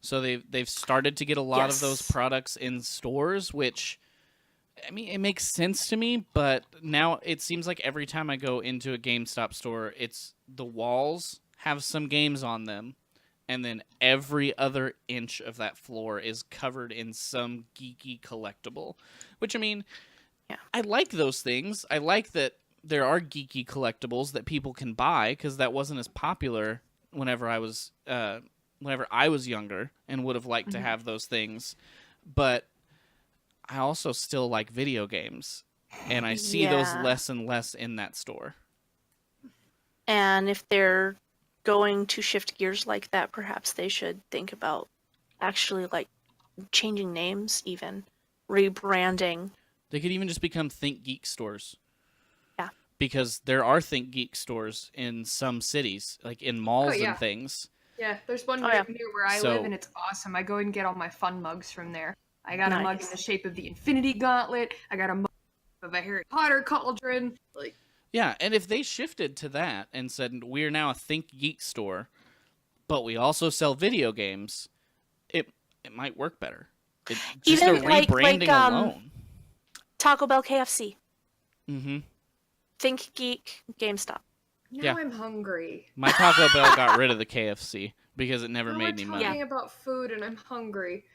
So they've started to get a lot of those products in stores, which, I mean, it makes sense to me, but now it seems like every time I go into a GameStop store, it's the walls have some games on them, and then every other inch of that floor is covered in some geeky collectible. Which, I mean, I like those things. I like that there are geeky collectibles that people can buy, because that wasn't as popular whenever I was younger and would have liked to have those things. But I also still like video games, and I see those less and less in that store. And if they're going to shift gears like that, perhaps they should think about actually like changing names, even rebranding They could even just become Think Geek stores. Yeah. Because there are Think Geek stores in some cities, like in malls yeah. and things. Yeah, there's one Oh, yeah. near where I live, and it's awesome. I go and get all my fun mugs from there. I got a mug in Nice. the shape of the Infinity Gauntlet. I got a mug of a Harry Potter cauldron. Like, Yeah, and if they shifted to that and said, we're now a Think Geek store, but we also sell video games, it might work better. Just Even a rebranding alone. Taco Bell, KFC, Mm-hmm. Think Geek, GameStop. now Yeah. I'm hungry. My Taco Bell got rid of the KFC because it never Now made we're any money. talking about food, and I'm hungry.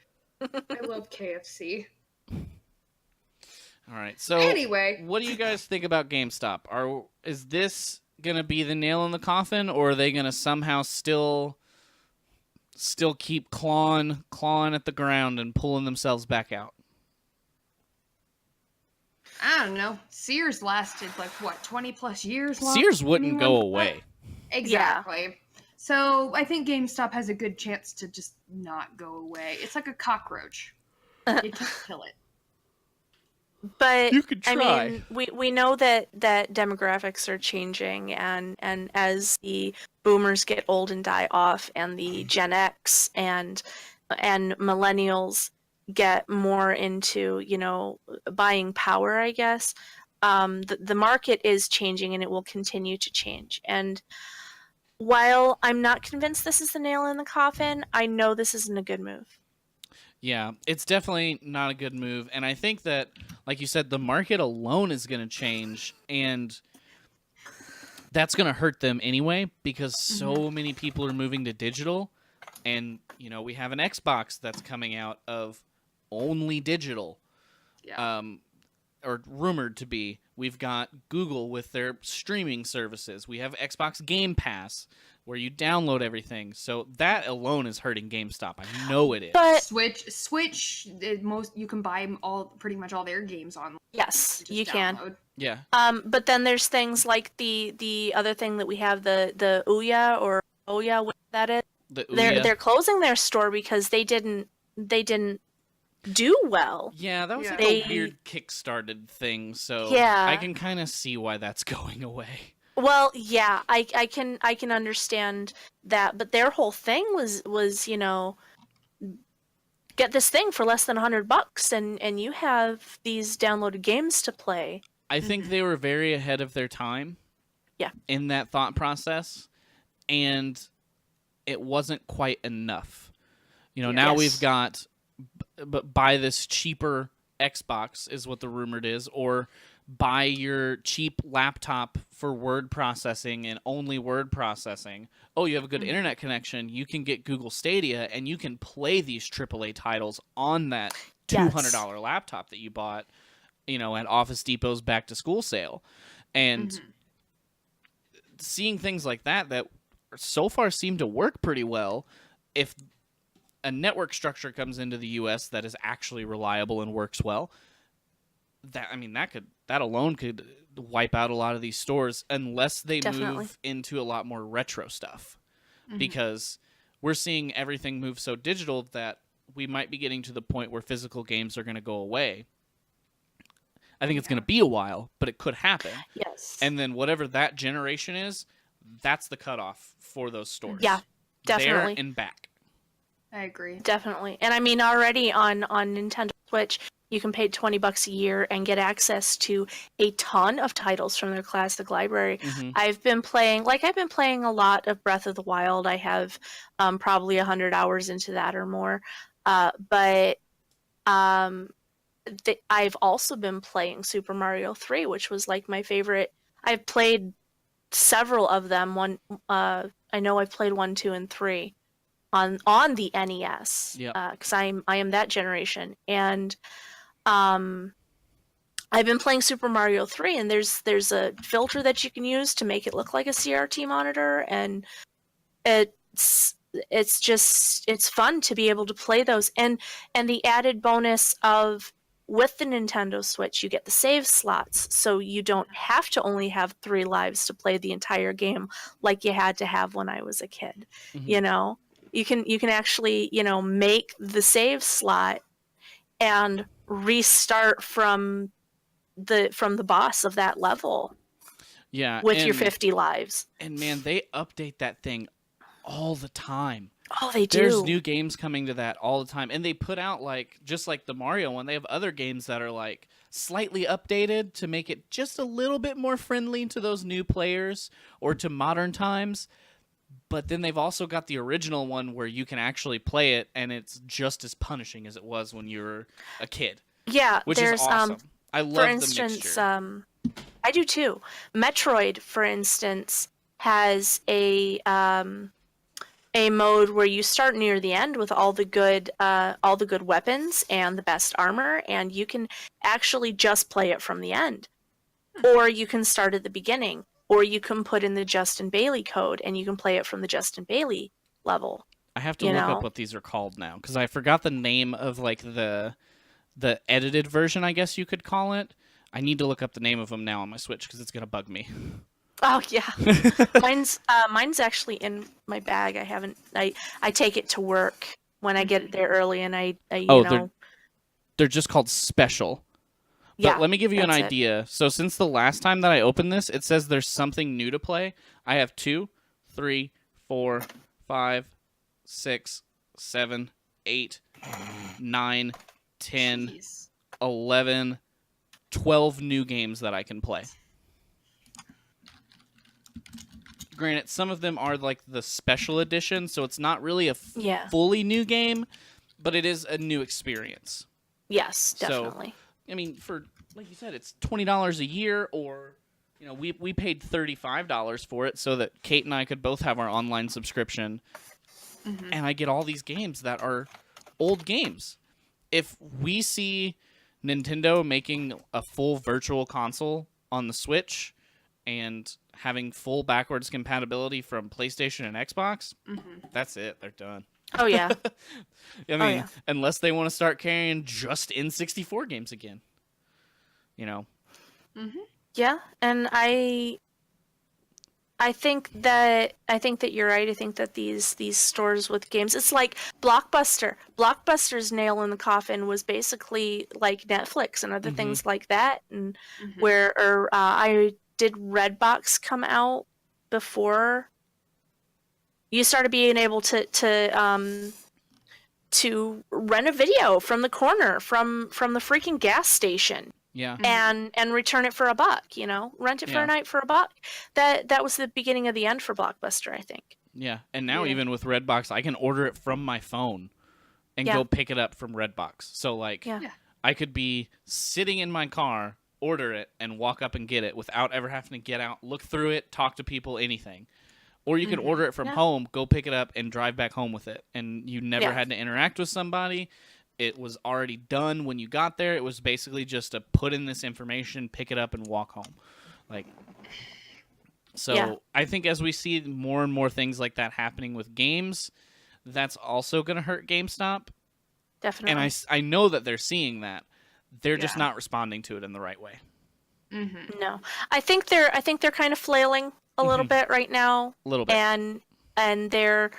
I love KFC. All right, so Anyway. what do you guys think about GameStop? Is this gonna be the nail in the coffin, or are they gonna somehow still keep clawing at the ground and pulling themselves back out? I don't know. Sears lasted like what, 20 plus years long? Sears wouldn't go away. Exactly. So I think GameStop has a good chance to just not go away. It's like a cockroach. You can't kill it. But You could try. I mean, we know that demographics are changing, and as the boomers get old and die off, and the Gen X and millennials get more into, you know, buying power, I guess, the market is changing, and it will continue to change. And while I'm not convinced this is the nail in the coffin, I know this isn't a good move. Yeah, it's definitely not a good move. And I think that, like you said, the market alone is going to change. And that's going to hurt them anyway because so many people are moving to digital. And, you know, we have an Xbox that's coming out of only digital. Yeah. Or rumored to be. We've got Google with their streaming services. We have Xbox Game Pass, where you download everything. So that alone is hurting GameStop. I know it is. But Switch, you can buy pretty much all their games online. yes, Just you can. download. Yeah. But then there's things like the other thing that we have, the Ouya or Ouya, what that is. The Ouya. They're closing their store because they didn't do well. Yeah, that was like They- a weird kick-started thing, so Yeah. I can kind of see why that's going away. Well, yeah, I can understand that, but their whole thing was, you know, get this thing for less than $100 and you have these downloaded games to play. I think they were very ahead of their time. Yeah. In that thought process, and it wasn't quite enough. You know, now Yes. we've got but buy this cheaper Xbox is what the rumored is, or buy your cheap laptop for word processing and only word processing. Oh, you have a good internet connection, you can get Google Stadia and you can play these AAA titles on that $200 laptop that you bought, you know, at Office Depot's back to school sale. And seeing things like that so far seem to work pretty well. If a network structure comes into the US that is actually reliable and works well, that alone could wipe out a lot of these stores unless they move into a lot more retro stuff. Because we're seeing everything move so digital that we might be getting to the point where physical games are going to go away. I think it's going to be a while, but it could happen. Yes. And then whatever that generation is, that's the cutoff for those stores. Yeah, definitely. There and back. I agree. Definitely. And I mean, already on Nintendo Switch, you can pay $20 a year and get access to a ton of titles from their classic library. I've been playing a lot of Breath of the Wild. I have probably 100 hours into that or more. But I've also been playing Super Mario 3, which was like my favorite. I've played several of them. I know I've played 1, 2, and 3 on the NES. Yeah. Because I am that generation, and I've been playing Super Mario 3, and there's a filter that you can use to make it look like a CRT monitor, and it's fun to be able to play those, and the added bonus of, with the Nintendo Switch, you get the save slots, so you don't have to only have 3 lives to play the entire game like you had to have when I was a kid. You know, you can actually, you know, make the save slot and restart from the boss of that level Yeah, with your 50 lives. And man, they update that thing all the time. Oh, they do. There's new games coming to that all the time. And they put out, like, just like the Mario one, they have other games that are, like, slightly updated to make it just a little bit more friendly to those new players or to modern times. But then they've also got the original one where you can actually play it, and it's just as punishing as it was when you were a kid. Yeah, which there's is awesome. I love for instance, the mixture. I do too. Metroid, for instance, has a mode where you start near the end with all the good weapons and the best armor, and you can actually just play it from the end, or you can start at the beginning, or you can put in the Justin Bailey code and you can play it from the Justin Bailey level. I have to look up what these are called now because I forgot the name of like the edited version, I guess you could call it. I need to look up the name of them now on my Switch because it's gonna bug me. Oh yeah, mine's actually in my bag. I take it to work when I get it there early, and I you know. They're just called special. But let me give you an idea. So since the last time that I opened this, it says there's something new to play. I have 2, 3, 4, 5, 6, 7, 8, 9, 10, Jeez. 11, 12 new games that I can play. Granted, some of them are like the special edition, so it's not really a fully new game, but it is a new experience. Yes, definitely. So, I mean, for like you said, it's $20 a year, or you know, we paid $35 for it so that Kate and I could both have our online subscription, and I get all these games that are old games. If we see Nintendo making a full virtual console on the Switch and having full backwards compatibility from PlayStation and Xbox, that's it. They're done. Oh, yeah. I mean, unless they want to start carrying just N64 games again. You know? Yeah, and I think that you're right. I think that these stores with games, it's like Blockbuster. Blockbuster's nail in the coffin was basically like Netflix and other things like that, and did Redbox come out before you started being able to rent a video from the corner from the freaking gas station? Yeah. And return it for $1, you know? Rent it for a night for $1. That was the beginning of the end for Blockbuster, I think. Yeah, and now even with Redbox, I can order it from my phone and go pick it up from Redbox. So like I could be sitting in my car, order it, and walk up and get it without ever having to get out, look through it, talk to people, anything. Or you could order it from home, go pick it up, and drive back home with it. And you never had to interact with somebody. It was already done when you got there. It was basically just to put in this information, pick it up, and walk home. Like, so I think as we see more and more things like that happening with games, that's also going to hurt GameStop. Definitely. And I know that they're seeing that. They're just not responding to it in the right way. No, I think they're kind of flailing a little bit right now. A little bit. And they're.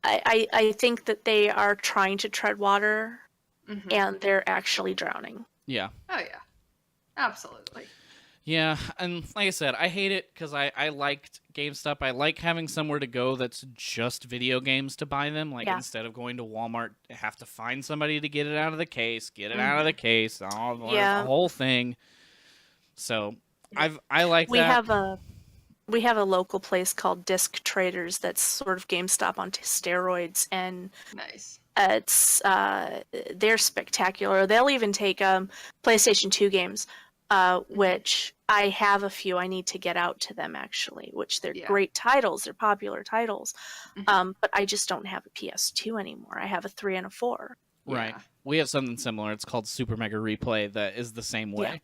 I think that they are trying to tread water, and they're actually drowning. Yeah. Oh yeah, absolutely. Yeah, and like I said, I hate it because I liked GameStop. I like having somewhere to go that's just video games to buy them. Like instead of going to Walmart, have to find somebody to get it out of the case, the whole thing. So I like that. We have a local place called Disc Traders that's sort of GameStop on steroids, and nice. It's they're spectacular. They'll even take PlayStation 2 games, which I have a few. I need to get out to them actually, which they're great titles. They're popular titles, but I just don't have a PS2 anymore. I have a 3 and a 4. Right. We have something similar. It's called Super Mega Replay that is the same way.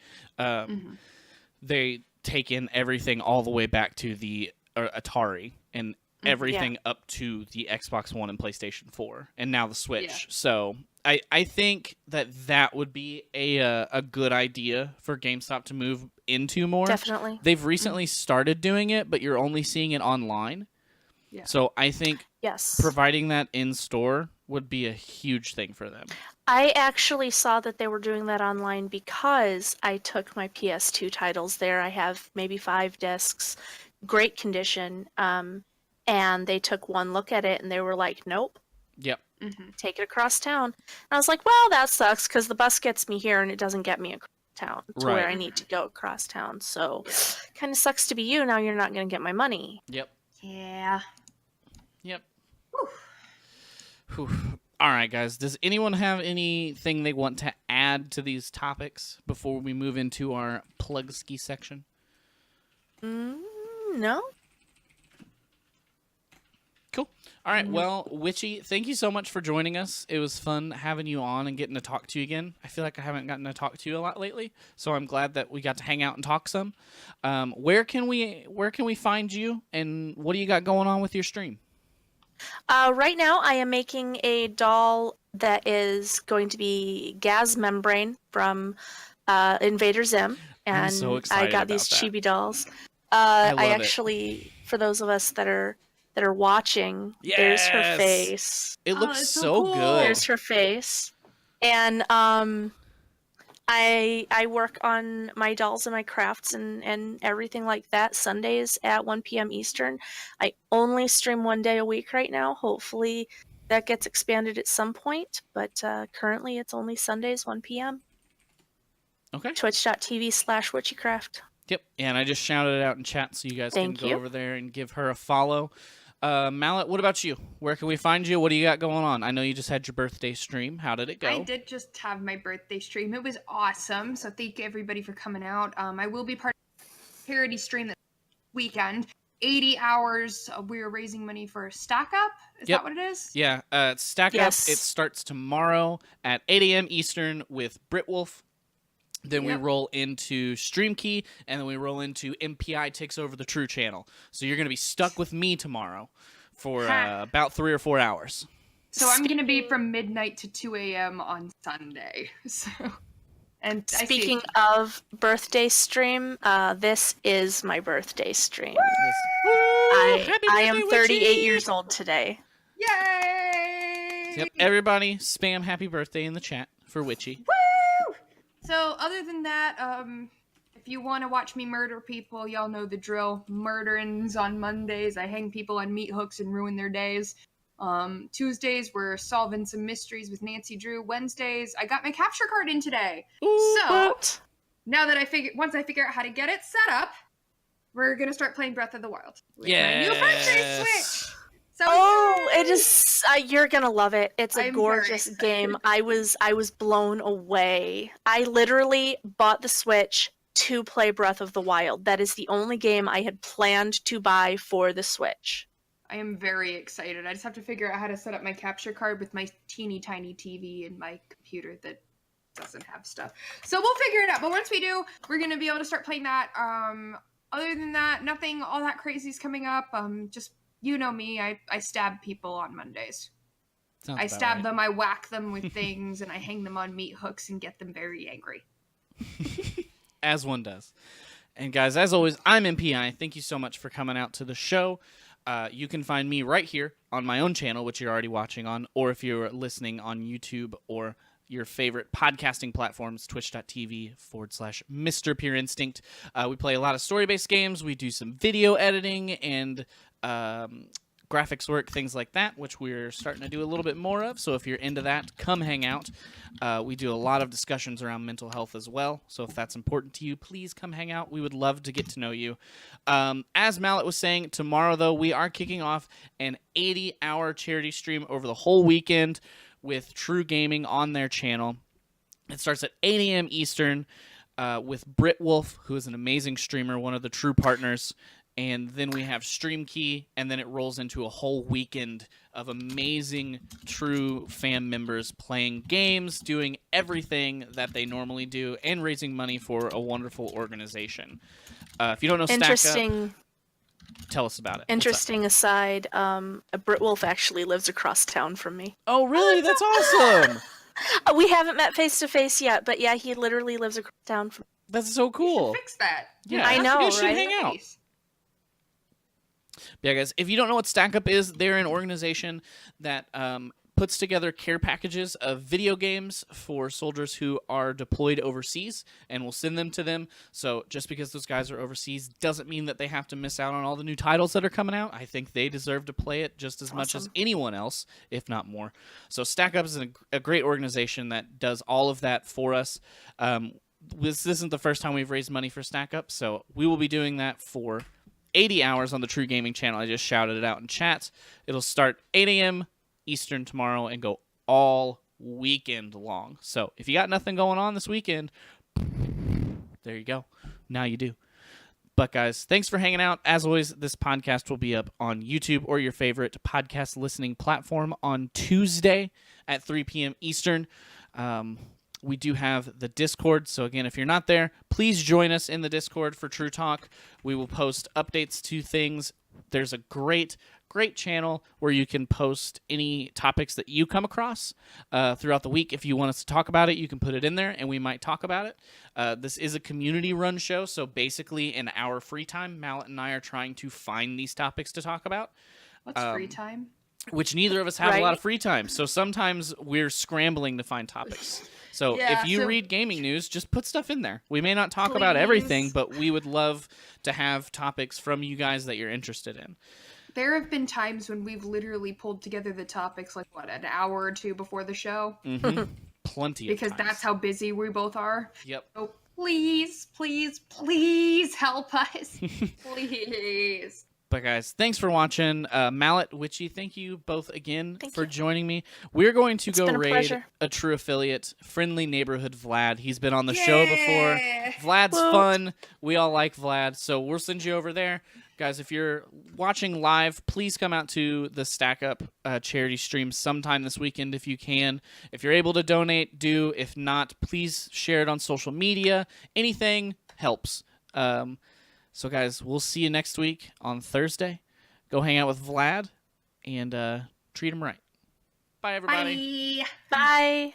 They take in everything all the way back to the Atari and everything up to the Xbox One and PlayStation 4 and now the Switch. Yeah. So I think that would be a good idea for GameStop to move into more. Definitely. They've recently started doing it, but you're only seeing it online. Yeah. So I think providing that in store would be a huge thing for them. I actually saw that they were doing that online because I took my PS2 titles there. I have maybe 5 discs, great condition. And they took one look at it and they were like, nope, Yep. take it across town. And I was like, well, that sucks because the bus gets me here and it doesn't get me across town to where I need to go across town. So kind of sucks to be you. Now you're not going to get my money. Yep. Yeah. Yep. Whew. All right, guys. Does anyone have anything they want to add to these topics before we move into our plug ski section? No. Cool. All right. Well, Witchy, thank you so much for joining us. It was fun having you on and getting to talk to you again. I feel like I haven't gotten to talk to you a lot lately, so I'm glad that we got to hang out and talk some. Where can we find you, and what do you got going on with your stream? Right now, I am making a doll that is going to be Gaz Membrane from Invader Zim, and I'm so excited I got about these that. chibi dolls. I love I it. actually, for those of us that are watching, there's her Yes! face. It looks it's so so cool. good. There's her face, and I work on my dolls and my crafts and everything like that Sundays at 1 p.m. Eastern. I only stream 1 day a week right now. Hopefully that gets expanded at some point, but currently it's only Sundays 1 p.m. Okay. Twitch.tv/WitchyCraft. Yep. And I just shouted it out in chat, so you guys Thank can go you. over there and give her a follow. Mallet, what about you? Where can we find you? What do you got going on? I know you just had your birthday stream. How did it go? I did just have my birthday stream. It was awesome. So thank everybody for coming out. I will be part of a charity stream this weekend. 80 hours. We are raising money for Stack Up. Is Yep. that what it is? Yeah. Stack Yes. Up. It starts tomorrow at 8 a.m. Eastern with Britwolf. Then we Yep. roll into StreamKey, and then we roll into MPI takes over the True channel. So you're going to be stuck with me tomorrow for about 3 or 4 hours. So I'm going to be from midnight to 2 a.m. on Sunday. So, and Speaking of birthday stream, this is my birthday stream. I am 38 years old today. Yay! Yep. Everybody, spam happy birthday in the chat for Witchy. Woo! So other than that, if you want to watch me murder people, y'all know the drill. Murderings on Mondays. I hang people on meat hooks and ruin their days. Tuesdays, we're solving some mysteries with Nancy Drew. Wednesdays, I got my capture card in today. So now that once I figure out how to get it set up, we're gonna start playing Breath of the Wild with my new birthday Switch. So yay! It is. You're gonna love it. It's a I'm gorgeous very game. I was blown away. I literally bought the Switch to play Breath of the Wild. That is the only game I had planned to buy for the Switch. I am very excited. I just have to figure out how to set up my capture card with my teeny tiny TV and my computer that doesn't have stuff. So we'll figure it out. But once we do, we're gonna be able to start playing that. Other than that, nothing all that crazy is coming up. Just you know me, I stab people on Mondays. Sounds I about stab right. them, I whack them with things, and I hang them on meat hooks and get them very angry. As one does. And guys, as always, I'm MPI. Thank you so much for coming out to the show. You can find me right here on my own channel, which you're already watching on, or if you're listening on YouTube or your favorite podcasting platforms, twitch.tv/Mr. Pure Instinct. We play a lot of story-based games. We do some video editing and graphics work, things like that, which we're starting to do a little bit more of. So if you're into that, come hang out. We do a lot of discussions around mental health as well. So if that's important to you, please come hang out. We would love to get to know you. As Mallet was saying, tomorrow, though, we are kicking off an 80-hour charity stream over the whole weekend with True Gaming on their channel. It starts at 8 a.m. Eastern with Britwolf, who is an amazing streamer, one of the True partners. And then we have StreamKey, and then it rolls into a whole weekend of amazing True fan members playing games, doing everything that they normally do, and raising money for a wonderful organization. If you don't know Stack Up, tell us about it. Interesting aside, Britwolf actually lives across town from me. Oh, really? That's awesome! We haven't met face to face yet, but yeah, he literally lives across town from me. That's so cool. Fix that. Yeah, I know, you should right? hang out. Yeah, guys, if you don't know what Stack Up is, they're an organization that puts together care packages of video games for soldiers who are deployed overseas, and we'll send them to them. So just because those guys are overseas doesn't mean that they have to miss out on all the new titles that are coming out. I think they deserve to play it just as much as anyone else, if not more. So Stack Up is a great organization that does all of that for us. This isn't the first time we've raised money for Stack Up, so we will be doing that for 80 hours on the True Gaming channel. I just shouted it out in chat. It'll start 8 a.m. Eastern tomorrow and go all weekend long. So if you got nothing going on this weekend, there you go. Now you do. But guys, thanks for hanging out. As always, this podcast will be up on YouTube or your favorite podcast listening platform on Tuesday at 3 p.m. Eastern. We do have the Discord, so again, if you're not there, please join us in the Discord for True Talk. We will post updates to things. There's a great channel where you can post any topics that you come across throughout the week. If you want us to talk about it, you can put it in there, and we might talk about it. This is a community-run show, so basically in our free time, Mallet and I are trying to find these topics to talk about. What's free time? Which neither of us have a lot of free time, so sometimes we're scrambling to find topics. So if you read gaming news, just put stuff in there. We may not talk about everything, but we would love to have topics from you guys that you're interested in. There have been times when we've literally pulled together the topics, like, an hour or two before the show? Mm-hmm. Plenty of Because times. that's how busy we both are. Yep. So please, please, please help us. Please. But guys, thanks for watching. Mallet, Witchy, thank you both again for joining me. We're going to go raid a true affiliate, Friendly Neighborhood Vlad. He's been on the show before. Vlad's fun. We all like Vlad, so we'll send you over there. Guys, if you're watching live, please come out to the Stack Up charity stream sometime this weekend if you can. If you're able to donate, do. If not, please share it on social media. Anything helps. So, guys, we'll see you next week on Thursday. Go hang out with Vlad and treat him right. Bye, everybody. Bye.